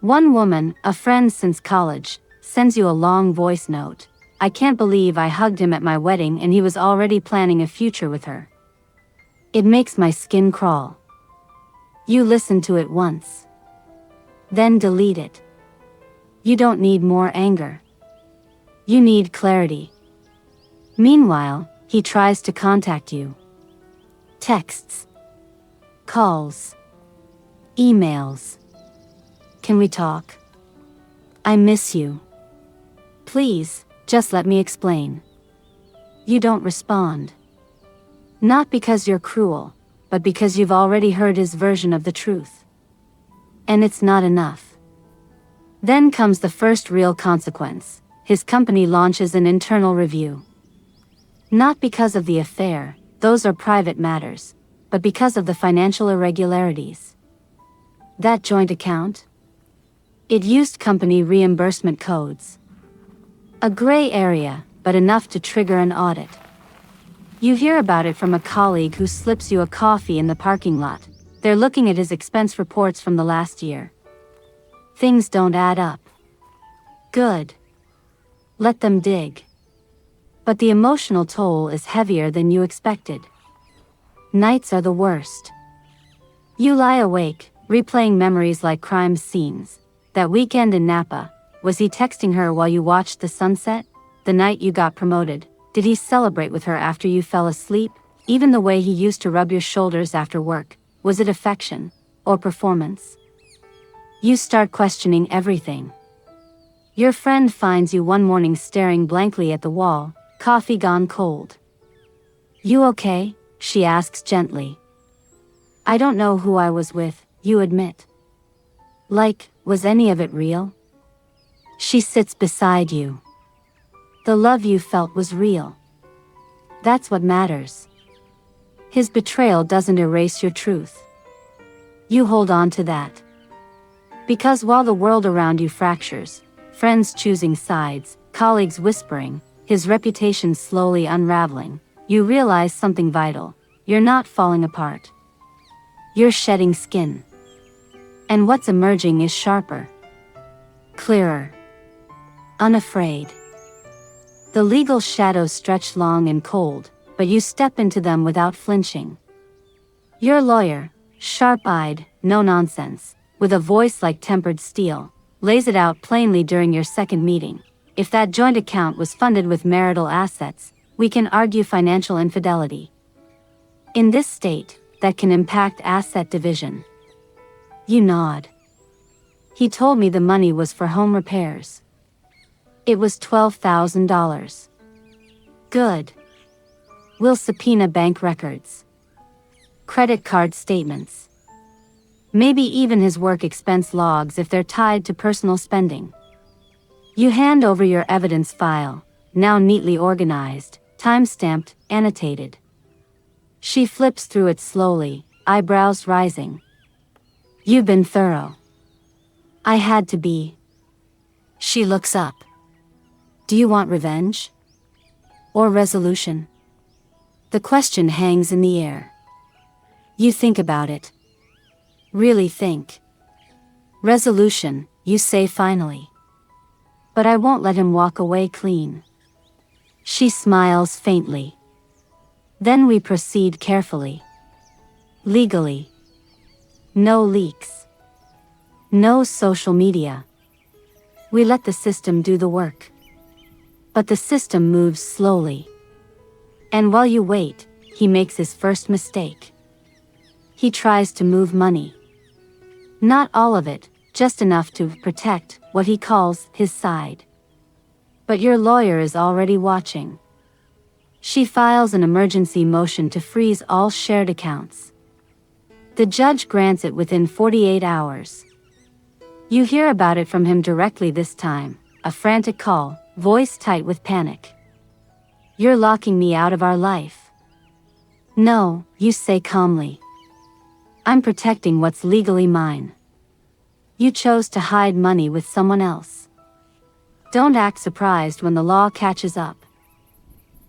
One woman, a friend since college, sends you a long voice note. "I can't believe I hugged him at my wedding and he was already planning a future with her. It makes my skin crawl." You listen to it once. Then delete it. You don't need more anger. You need clarity. Meanwhile, he tries to contact you. Texts. Calls. Emails. "Can we talk? I miss you. Please, just let me explain." You don't respond. Not because you're cruel, but because you've already heard his version of the truth. And it's not enough. Then comes the first real consequence. His company launches an internal review. Not because of the affair, those are private matters, but because of the financial irregularities. That joint account? It used company reimbursement codes. A gray area, but enough to trigger an audit. You hear about it from a colleague who slips you a coffee in the parking lot. They're looking at his expense reports from the last year. Things don't add up. Good. Let them dig. But the emotional toll is heavier than you expected. Nights are the worst. You lie awake, replaying memories like crime scenes. That weekend in Napa, was he texting her while you watched the sunset? The night you got promoted, did he celebrate with her after you fell asleep? Even the way he used to rub your shoulders after work, was it affection or performance? You start questioning everything. Your friend finds you one morning staring blankly at the wall, coffee gone cold. You okay? She asks gently. I don't know who I was with, you admit. Like, was any of it real? She sits beside you. The love you felt was real. That's what matters. His betrayal doesn't erase your truth. You hold on to that. Because while the world around you fractures, friends choosing sides, colleagues whispering, his reputation slowly unraveling, you realize something vital. You're not falling apart. You're shedding skin. And what's emerging is sharper. Clearer. Unafraid. The legal shadows stretch long and cold, but you step into them without flinching. Your lawyer, sharp-eyed, no nonsense, with a voice like tempered steel, lays it out plainly during your second meeting. If that joint account was funded with marital assets, we can argue financial infidelity. In this state, that can impact asset division. You nod. He told me the money was for home repairs. It was $12,000. Good. We'll subpoena bank records. Credit card statements. Maybe even his work expense logs if they're tied to personal spending. You hand over your evidence file, now neatly organized, time-stamped, annotated. She flips through it slowly, eyebrows rising. You've been thorough. I had to be. She looks up. Do you want revenge? Or resolution? The question hangs in the air. You think about it. Really think. Resolution, you say finally. But I won't let him walk away clean. She smiles faintly. Then we proceed carefully. Legally. No leaks. No social media. We let the system do the work. But the system moves slowly. And while you wait, he makes his first mistake. He tries to move money. Not all of it, just enough to protect what he calls his side. But your lawyer is already watching. She files an emergency motion to freeze all shared accounts. The judge grants it within 48 hours. You hear about it from him directly this time, a frantic call, voice tight with panic. You're locking me out of our life. No, you say calmly. I'm protecting what's legally mine. You chose to hide money with someone else. Don't act surprised when the law catches up.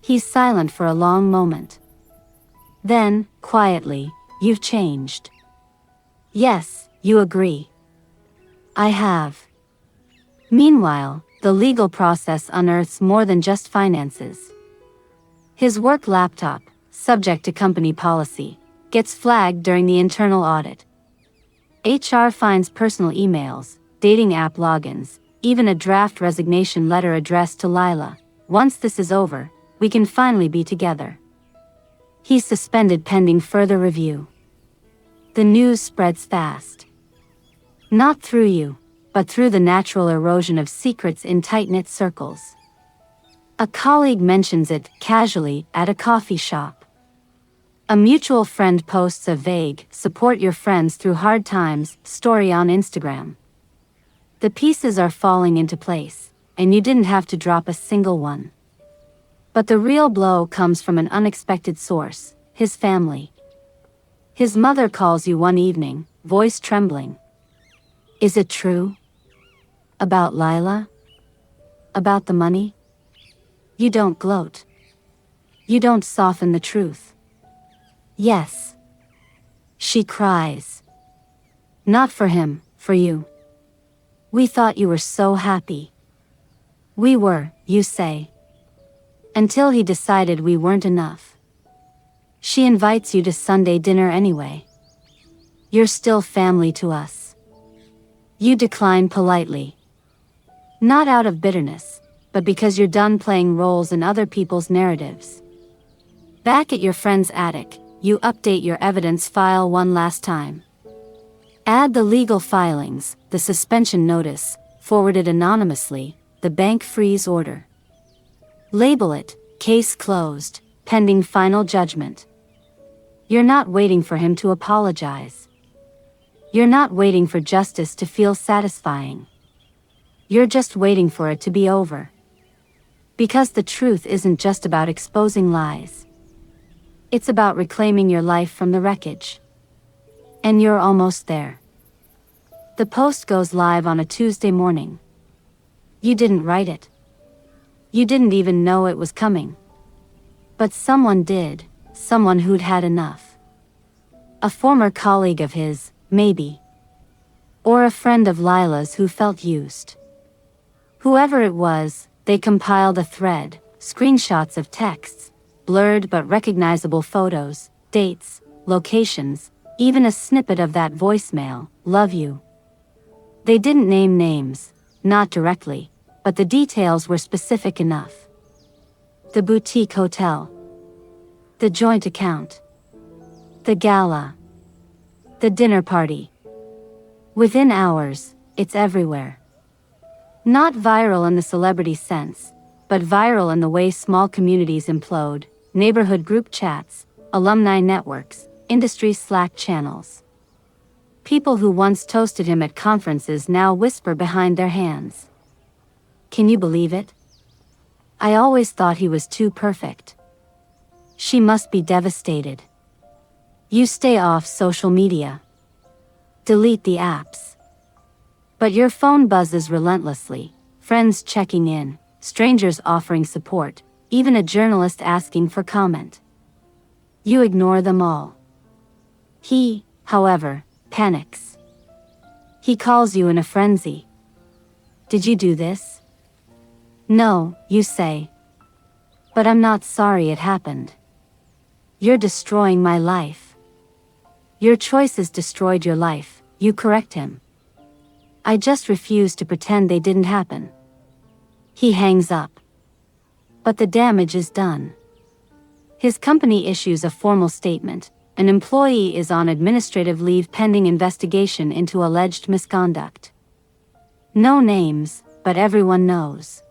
He's silent for a long moment. Then, quietly, you've changed. Yes, you agree. I have. Meanwhile, the legal process unearths more than just finances. His work laptop, subject to company policy, gets flagged during the internal audit. HR finds personal emails, dating app logins, even a draft resignation letter addressed to Lila. Once this is over, we can finally be together. He's suspended pending further review. The news spreads fast. Not through you, but through the natural erosion of secrets in tight-knit circles. A colleague mentions it casually at a coffee shop. A mutual friend posts a vague, support your friends through hard times, story on Instagram. The pieces are falling into place, and you didn't have to drop a single one. But the real blow comes from an unexpected source, his family. His mother calls you one evening, voice trembling. Is it true? About Lila? About the money? You don't gloat. You don't soften the truth. Yes. She cries. Not for him, for you. We thought you were so happy. We were, you say. Until he decided we weren't enough. She invites you to Sunday dinner anyway. You're still family to us. You decline politely. Not out of bitterness, but because you're done playing roles in other people's narratives. Back at your friend's attic, you update your evidence file one last time. Add the legal filings, the suspension notice, forwarded anonymously, the bank freeze order. Label it, case closed, pending final judgment. You're not waiting for him to apologize. You're not waiting for justice to feel satisfying. You're just waiting for it to be over. Because the truth isn't just about exposing lies. It's about reclaiming your life from the wreckage. And you're almost there. The post goes live on a Tuesday morning. You didn't write it. You didn't even know it was coming. But someone did, someone who'd had enough. A former colleague of his, maybe. Or a friend of Lila's who felt used. Whoever it was, they compiled a thread, screenshots of texts, blurred but recognizable photos, dates, locations, even a snippet of that voicemail, "Love you." They didn't name names, not directly, but the details were specific enough. The boutique hotel. The joint account. The gala. The dinner party. Within hours, it's everywhere. Not viral in the celebrity sense, but viral in the way small communities implode, neighborhood group chats, alumni networks, industry Slack channels. People who once toasted him at conferences now whisper behind their hands. Can you believe it? I always thought he was too perfect. She must be devastated. You stay off social media. Delete the apps. But your phone buzzes relentlessly, friends checking in, strangers offering support, even a journalist asking for comment. You ignore them all. He, however, panics. He calls you in a frenzy. Did you do this? No, you say. But I'm not sorry it happened. You're destroying my life. Your choices destroyed your life, you correct him. I just refuse to pretend they didn't happen. He hangs up. But the damage is done. His company issues a formal statement. An employee is on administrative leave pending investigation into alleged misconduct. No names, but everyone knows.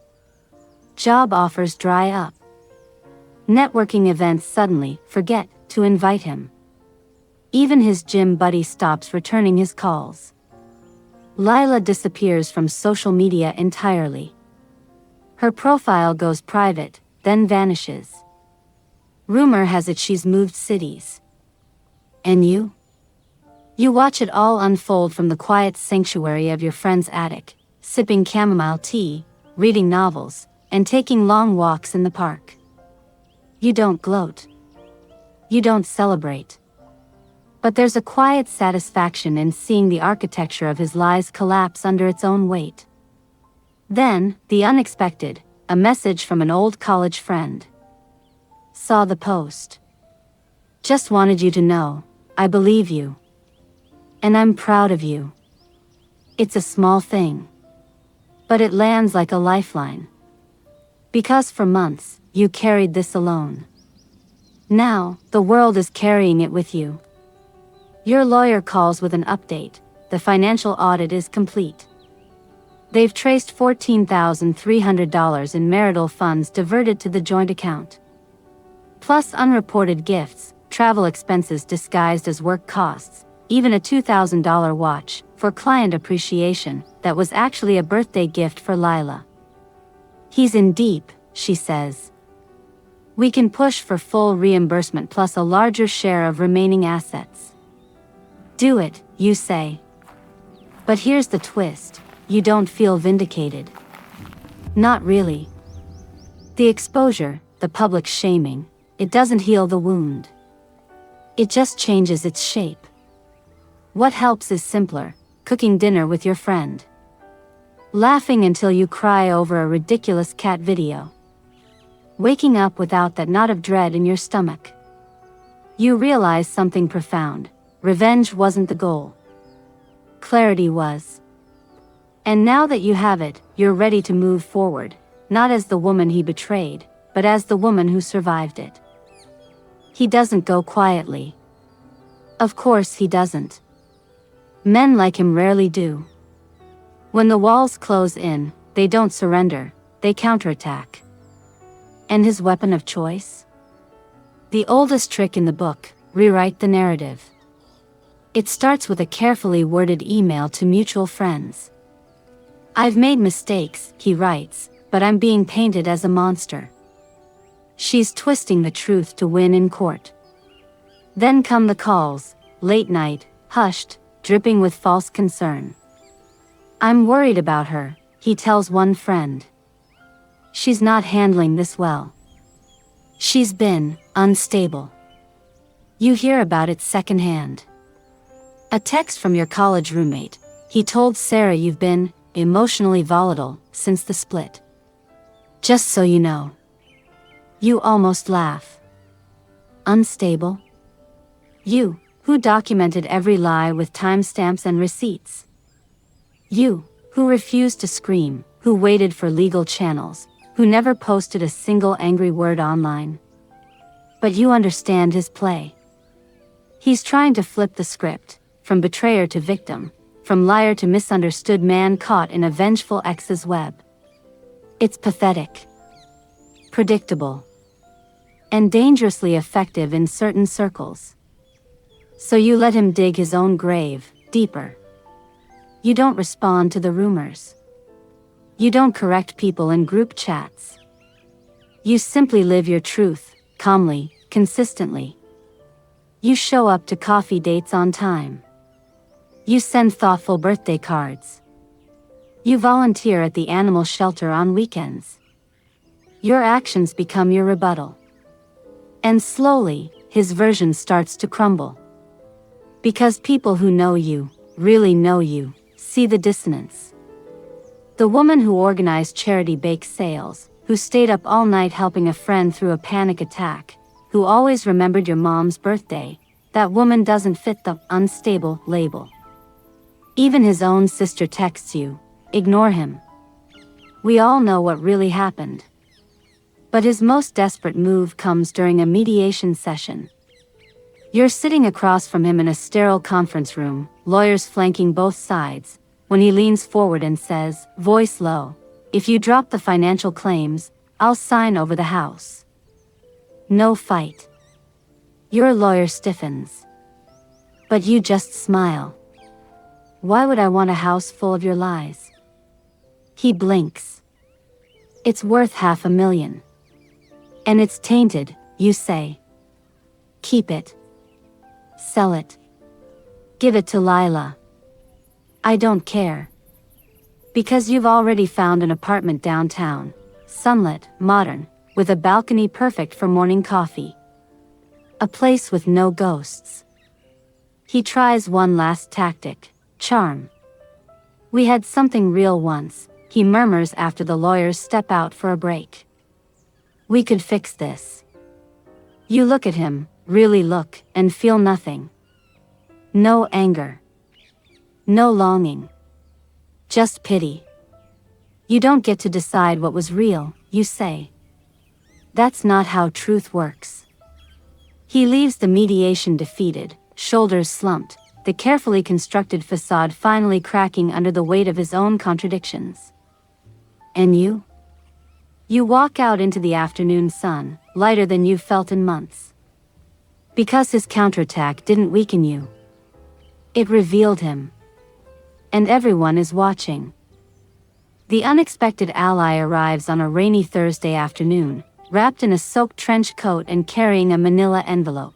Job offers dry up. Networking events suddenly forget to invite him. Even his gym buddy stops returning his calls. Lila disappears from social media entirely. Her profile goes private, then vanishes. Rumor has it she's moved cities. And you? You watch it all unfold from the quiet sanctuary of your friend's attic, sipping chamomile tea, reading novels, and taking long walks in the park. You don't gloat. You don't celebrate. But there's a quiet satisfaction in seeing the architecture of his lies collapse under its own weight. Then, the unexpected, a message from an old college friend. Saw the post. Just wanted you to know, I believe you. And I'm proud of you. It's a small thing. But it lands like a lifeline. Because for months, you carried this alone. Now, the world is carrying it with you. Your lawyer calls with an update. The financial audit is complete. They've traced $14,300 in marital funds diverted to the joint account. Plus unreported gifts, travel expenses disguised as work costs, even a $2,000 watch, for client appreciation, that was actually a birthday gift for Lila. He's in deep, she says. We can push for full reimbursement plus a larger share of remaining assets. Do it, you say. But here's the twist, you don't feel vindicated. Not really. The exposure, the public shaming, it doesn't heal the wound. It just changes its shape. What helps is simpler, cooking dinner with your friend. Laughing until you cry over a ridiculous cat video. Waking up without that knot of dread in your stomach. You realize something profound. Revenge wasn't the goal. Clarity was. And now that you have it, you're ready to move forward, not as the woman he betrayed, but as the woman who survived it. He doesn't go quietly. Of course he doesn't. Men like him rarely do. When the walls close in, they don't surrender, they counterattack. And his weapon of choice? The oldest trick in the book: rewrite the narrative. It starts with a carefully worded email to mutual friends. "I've made mistakes," he writes, "but I'm being painted as a monster." She's twisting the truth to win in court. Then come the calls, late night, hushed, dripping with false concern. "I'm worried about her," he tells one friend. "She's not handling this well. She's been unstable." You hear about it secondhand. A text from your college roommate: "He told Sarah you've been emotionally volatile since the split. Just so you know." You almost laugh. Unstable? You, who documented every lie with timestamps and receipts. You, who refused to scream, who waited for legal channels, who never posted a single angry word online. But you understand his play. He's trying to flip the script, from betrayer to victim, from liar to misunderstood man caught in a vengeful ex's web. It's pathetic, predictable, and dangerously effective in certain circles. So you let him dig his own grave, deeper. You don't respond to the rumors. You don't correct people in group chats. You simply live your truth, calmly, consistently. You show up to coffee dates on time. You send thoughtful birthday cards. You volunteer at the animal shelter on weekends. Your actions become your rebuttal. And slowly, his version starts to crumble. Because people who know you, really know you, see the dissonance. The woman who organized charity bake sales, who stayed up all night helping a friend through a panic attack, who always remembered your mom's birthday, that woman doesn't fit the unstable label. Even his own sister texts you, "Ignore him." We all know what really happened. But his most desperate move comes during a mediation session. You're sitting across from him in a sterile conference room, lawyers flanking both sides, when he leans forward and says, voice low, "If you drop the financial claims, I'll sign over the house." No fight. Your lawyer stiffens. But you just smile. "Why would I want a house full of your lies?" He blinks. "It's worth $500,000. And it's tainted," you say. "Keep it. Sell it. Give it to Lila." "I don't care." Because you've already found an apartment downtown, sunlit, modern, with a balcony perfect for morning coffee. A place with no ghosts. He tries one last tactic: charm. "We had something real once," he murmurs after the lawyers step out for a break. "We could fix this." You look at him, really look, and feel nothing. No anger. No longing. Just pity. "You don't get to decide what was real," you say. "That's not how truth works." He leaves the mediation defeated, shoulders slumped, the carefully constructed facade finally cracking under the weight of his own contradictions. And you? You walk out into the afternoon sun, lighter than you've felt in months. Because his counterattack didn't weaken you. It revealed him. And everyone is watching. The unexpected ally arrives on a rainy Thursday afternoon, wrapped in a soaked trench coat and carrying a manila envelope.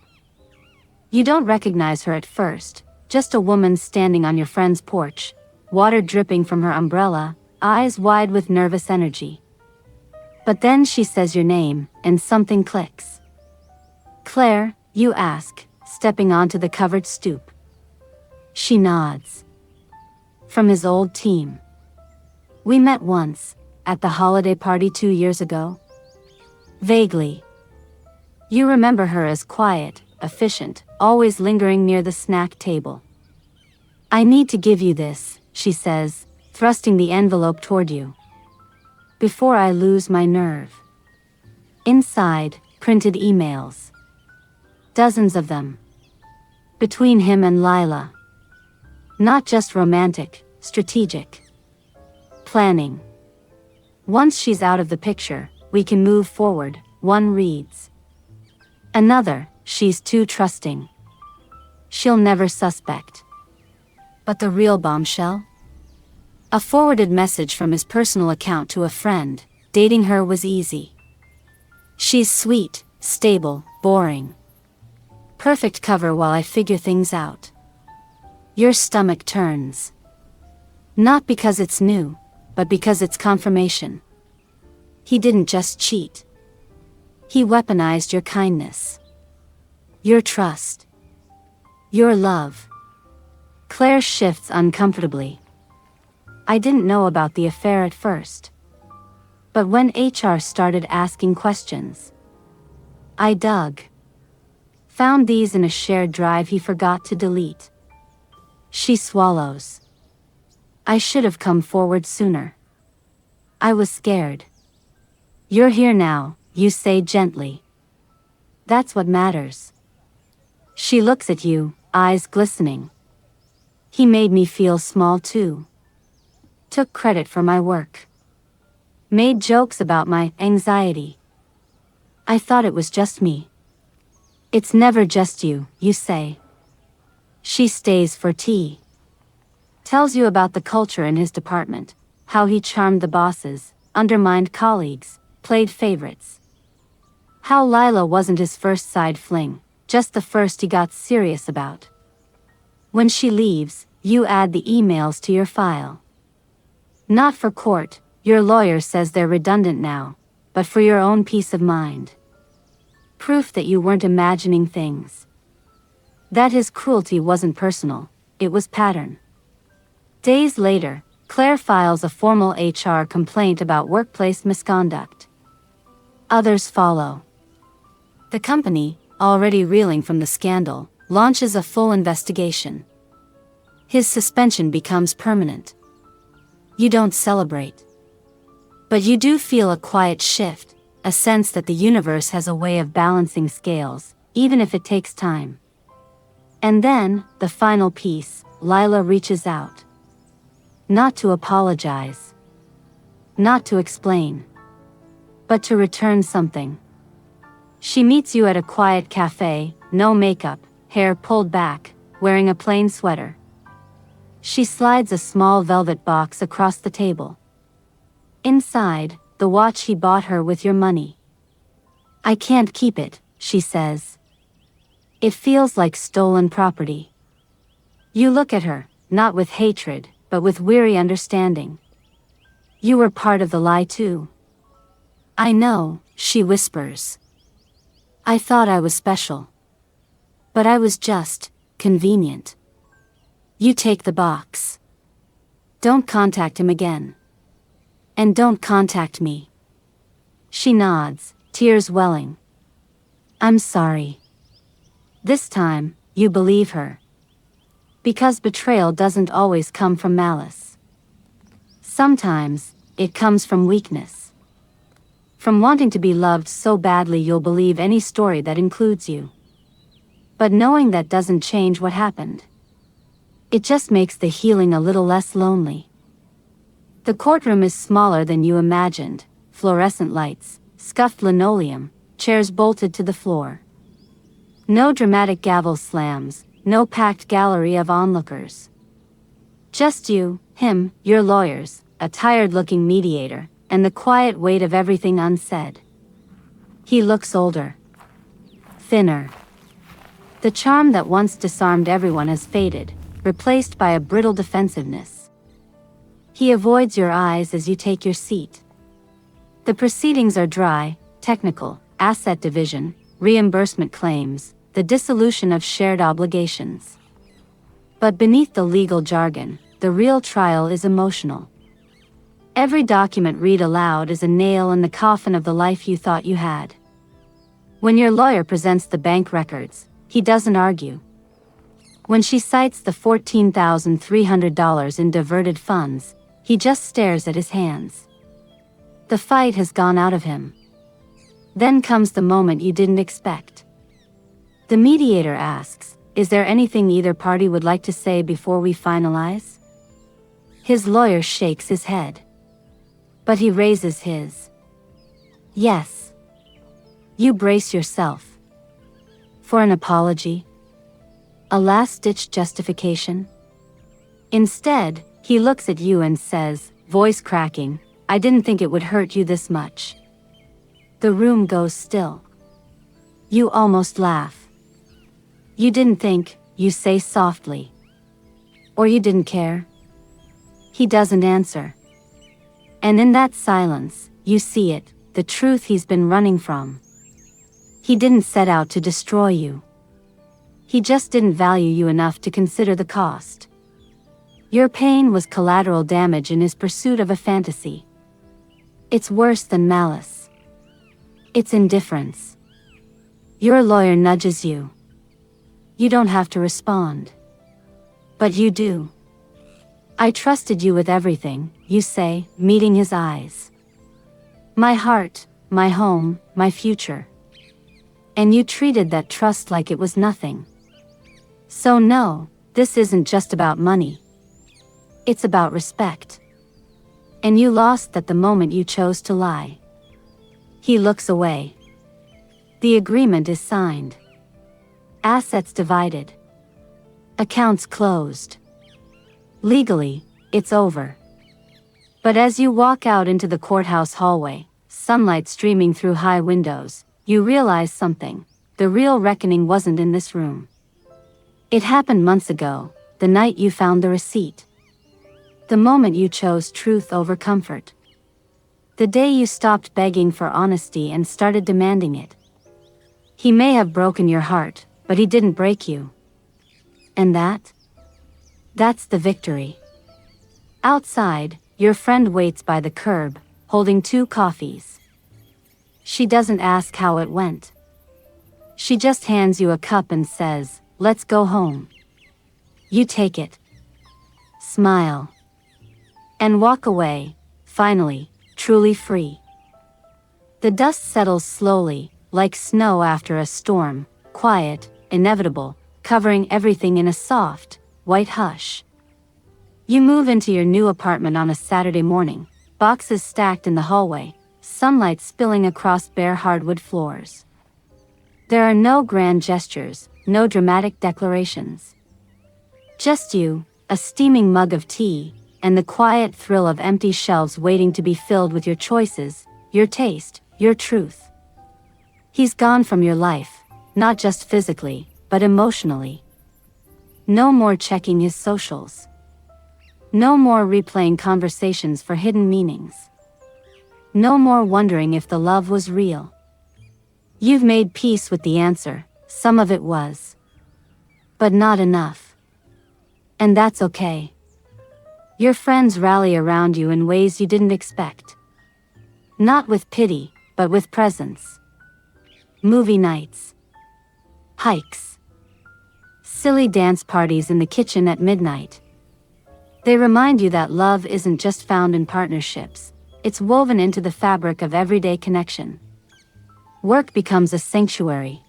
You don't recognize her at first, just a woman standing on your friend's porch, water dripping from her umbrella, eyes wide with nervous energy. But then she says your name, and something clicks. "Claire?" you ask, stepping onto the covered stoop. She nods. From his old team. "We met once, at the holiday party 2 years ago?" Vaguely. You remember her as quiet, efficient, always lingering near the snack table. "I need to give you this," she says, thrusting the envelope toward you. "Before I lose my nerve." Inside, printed emails. Dozens of them. Between him and Lila. Not just romantic, strategic. Planning. Once she's out of the picture, we can move forward, one reads. Another, she's too trusting. She'll never suspect. But the real bombshell? A forwarded message from his personal account to a friend. Dating her was easy. She's sweet, stable, boring. Perfect cover while I figure things out. Your stomach turns. Not because it's new, but because it's confirmation. He didn't just cheat. He weaponized your kindness. Your trust. Your love. Claire shifts uncomfortably. I didn't know about the affair at first. But when HR started asking questions, I dug. Found these in a shared drive he forgot to delete. She swallows. I should have come forward sooner. I was scared. You're here now, you say gently. That's what matters. She looks at you, eyes glistening. He made me feel small too. Took credit for my work. Made jokes about my anxiety. I thought it was just me. It's never just you, you say. She stays for tea. Tells you about the culture in his department, how he charmed the bosses, undermined colleagues, played favorites. How Lila wasn't his first side fling, just the first he got serious about. When she leaves, you add the emails to your file. Not for court, your lawyer says they're redundant now, but for your own peace of mind. Proof that you weren't imagining things. That his cruelty wasn't personal, it was pattern. Days later, Claire files a formal HR complaint about workplace misconduct. Others follow. The company, already reeling from the scandal, launches a full investigation. His suspension becomes permanent. You don't celebrate. But you do feel a quiet shift, a sense that the universe has a way of balancing scales, even if it takes time. And then, the final piece, Lila reaches out. Not to apologize. Not to explain. But to return something. She meets you at a quiet cafe, no makeup, hair pulled back, wearing a plain sweater. She slides a small velvet box across the table. Inside, the watch he bought her with your money. I can't keep it, she says. It feels like stolen property. You look at her, not with hatred, but with weary understanding. You were part of the lie too. I know, she whispers. I thought I was special. But I was just convenient. You take the box. Don't contact him again. And don't contact me. She nods, tears welling. I'm sorry. This time, you believe her. Because betrayal doesn't always come from malice. Sometimes, it comes from weakness. From wanting to be loved so badly you'll believe any story that includes you. But knowing that doesn't change what happened. It just makes the healing a little less lonely. The courtroom is smaller than you imagined, fluorescent lights, scuffed linoleum, chairs bolted to the floor. No dramatic gavel slams, no packed gallery of onlookers. Just you, him, your lawyers, a tired-looking mediator, and the quiet weight of everything unsaid. He looks older. Thinner. The charm that once disarmed everyone has faded, replaced by a brittle defensiveness. He avoids your eyes as you take your seat. The proceedings are dry, technical, asset division, reimbursement claims, the dissolution of shared obligations. But beneath the legal jargon, the real trial is emotional. Every document read aloud is a nail in the coffin of the life you thought you had. When your lawyer presents the bank records, he doesn't argue. When she cites the $14,300 in diverted funds, he just stares at his hands. The fight has gone out of him. Then comes the moment you didn't expect. The mediator asks, Is there anything either party would like to say before we finalize? His lawyer shakes his head. But he raises his. Yes. You brace yourself. For an apology? A last-ditch justification? Instead, he looks at you and says, voice cracking, I didn't think it would hurt you this much. The room goes still. You almost laugh. You didn't think, you say softly. Or you didn't care? He doesn't answer. And in that silence, you see it, the truth he's been running from. He didn't set out to destroy you. He just didn't value you enough to consider the cost. Your pain was collateral damage in his pursuit of a fantasy. It's worse than malice. It's indifference. Your lawyer nudges you. You don't have to respond. But you do. I trusted you with everything, you say, meeting his eyes. My heart, my home, my future. And you treated that trust like it was nothing. So no, this isn't just about money. It's about respect. And you lost that the moment you chose to lie. He looks away. The agreement is signed. Assets divided. Accounts closed. Legally, it's over. But as you walk out into the courthouse hallway, sunlight streaming through high windows, you realize something. The real reckoning wasn't in this room. It happened months ago, the night you found the receipt. The moment you chose truth over comfort. The day you stopped begging for honesty and started demanding it. He may have broken your heart, but he didn't break you. And that's the victory. Outside, your friend waits by the curb, holding 2 coffees. She doesn't ask how it went. She just hands you a cup and says, let's go home. You take it. Smile. And walk away, finally, truly free. The dust settles slowly, like snow after a storm, quiet, inevitable, covering everything in a soft, white hush. You move into your new apartment on a Saturday morning, boxes stacked in the hallway, sunlight spilling across bare hardwood floors. There are no grand gestures, no dramatic declarations. Just you, a steaming mug of tea, and the quiet thrill of empty shelves waiting to be filled with your choices, your taste, your truth. He's gone from your life, not just physically, but emotionally. No more checking his socials. No more replaying conversations for hidden meanings. No more wondering if the love was real. You've made peace with the answer, some of it was. But not enough. And that's okay. Your friends rally around you in ways you didn't expect. Not with pity, but with presence. Movie nights. Hikes. Silly dance parties in the kitchen at midnight. They remind you that love isn't just found in partnerships, it's woven into the fabric of everyday connection. Work becomes a sanctuary.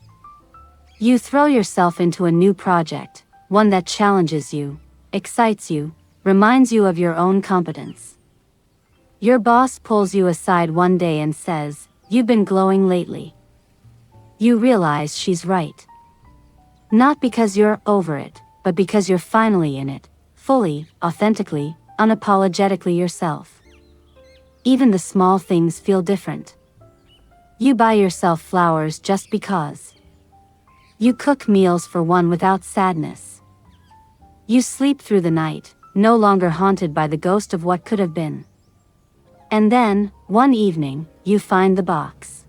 You throw yourself into a new project, one that challenges you, excites you, reminds you of your own competence. Your boss pulls you aside one day and says, "You've been glowing lately." You realize she's right. Not because you're over it, but because you're finally in it, fully, authentically, unapologetically yourself. Even the small things feel different. You buy yourself flowers just because. You cook meals for one without sadness. You sleep through the night, no longer haunted by the ghost of what could have been. And then, one evening, you find the box.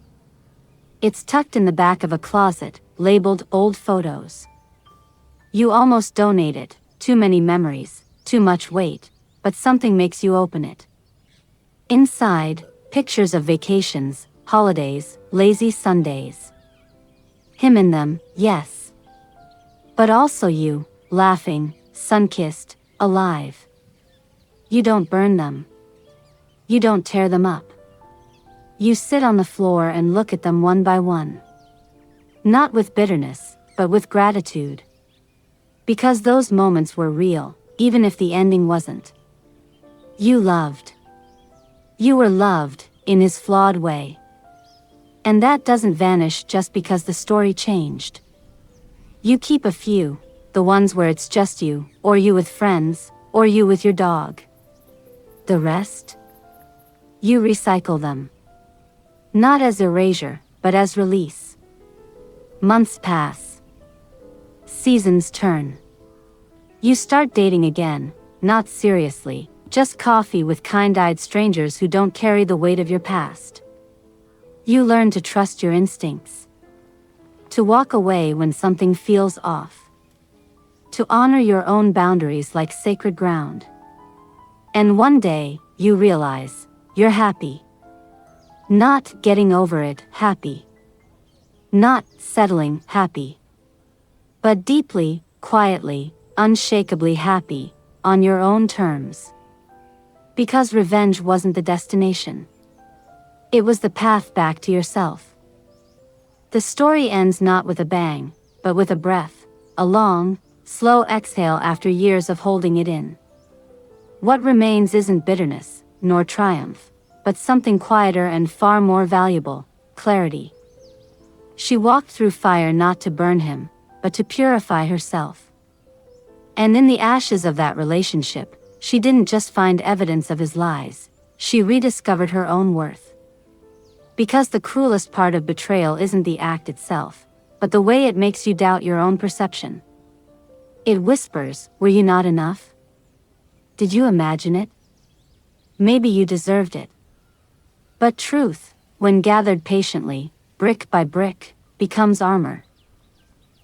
It's tucked in the back of a closet, labeled old photos. You almost donate it, too many memories, too much weight, but something makes you open it. Inside, pictures of vacations, holidays, lazy Sundays. Him in them, yes. But also you, laughing, sun-kissed, alive. You don't burn them. You don't tear them up. You sit on the floor and look at them one by one. Not with bitterness, but with gratitude. Because those moments were real, even if the ending wasn't. You loved. You were loved, in his flawed way. And that doesn't vanish just because the story changed. You keep a few, the ones where it's just you, or you with friends, or you with your dog. The rest? You recycle them. Not as erasure, but as release. Months pass. Seasons turn. You start dating again, not seriously, just coffee with kind-eyed strangers who don't carry the weight of your past. You learn to trust your instincts. To walk away when something feels off. To honor your own boundaries like sacred ground. And one day, you realize, you're happy. Not getting over it, happy. Not settling, happy. But deeply, quietly, unshakably happy, on your own terms. Because revenge wasn't the destination. It was the path back to yourself. The story ends not with a bang, but with a breath, a long, slow exhale after years of holding it in. What remains isn't bitterness, nor triumph, but something quieter and far more valuable, clarity. She walked through fire not to burn him, but to purify herself. And in the ashes of that relationship, she didn't just find evidence of his lies, she rediscovered her own worth. Because the cruelest part of betrayal isn't the act itself, but the way it makes you doubt your own perception. It whispers, were you not enough? Did you imagine it? Maybe you deserved it. But truth, when gathered patiently, brick by brick, becomes armor.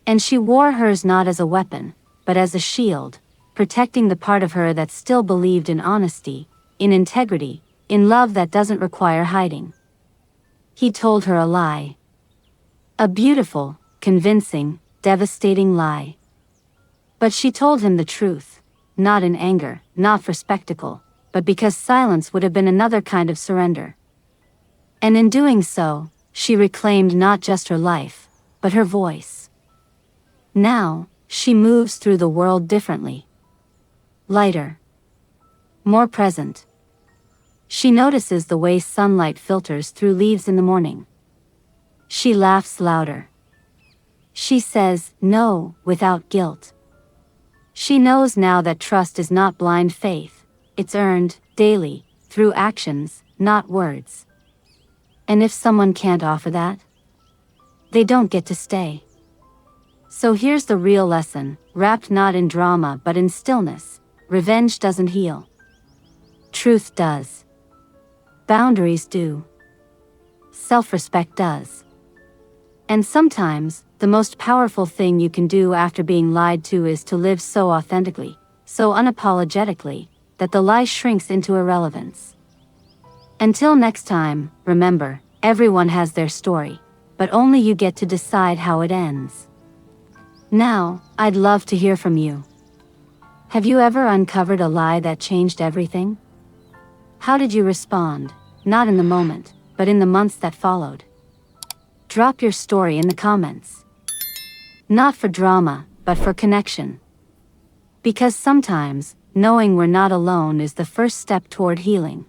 And she wore hers not as a weapon, but as a shield, protecting the part of her that still believed in honesty, in integrity, in love that doesn't require hiding. He told her a lie. A beautiful, convincing, devastating lie. But she told him the truth, not in anger, not for spectacle, but because silence would have been another kind of surrender. And in doing so, she reclaimed not just her life, but her voice. Now, she moves through the world differently. Lighter. More present. She notices the way sunlight filters through leaves in the morning. She laughs louder. She says no without guilt. She knows now that trust is not blind faith, it's earned, daily, through actions, not words. And if someone can't offer that, they don't get to stay. So here's the real lesson, wrapped not in drama but in stillness. Revenge doesn't heal. Truth does. Boundaries do. Self-respect does. And sometimes, the most powerful thing you can do after being lied to is to live so authentically, so unapologetically, that the lie shrinks into irrelevance. Until next time, remember, everyone has their story, but only you get to decide how it ends. Now, I'd love to hear from you. Have you ever uncovered a lie that changed everything? How did you respond, not in the moment, but in the months that followed? Drop your story in the comments. Not for drama, but for connection. Because sometimes, knowing we're not alone is the first step toward healing.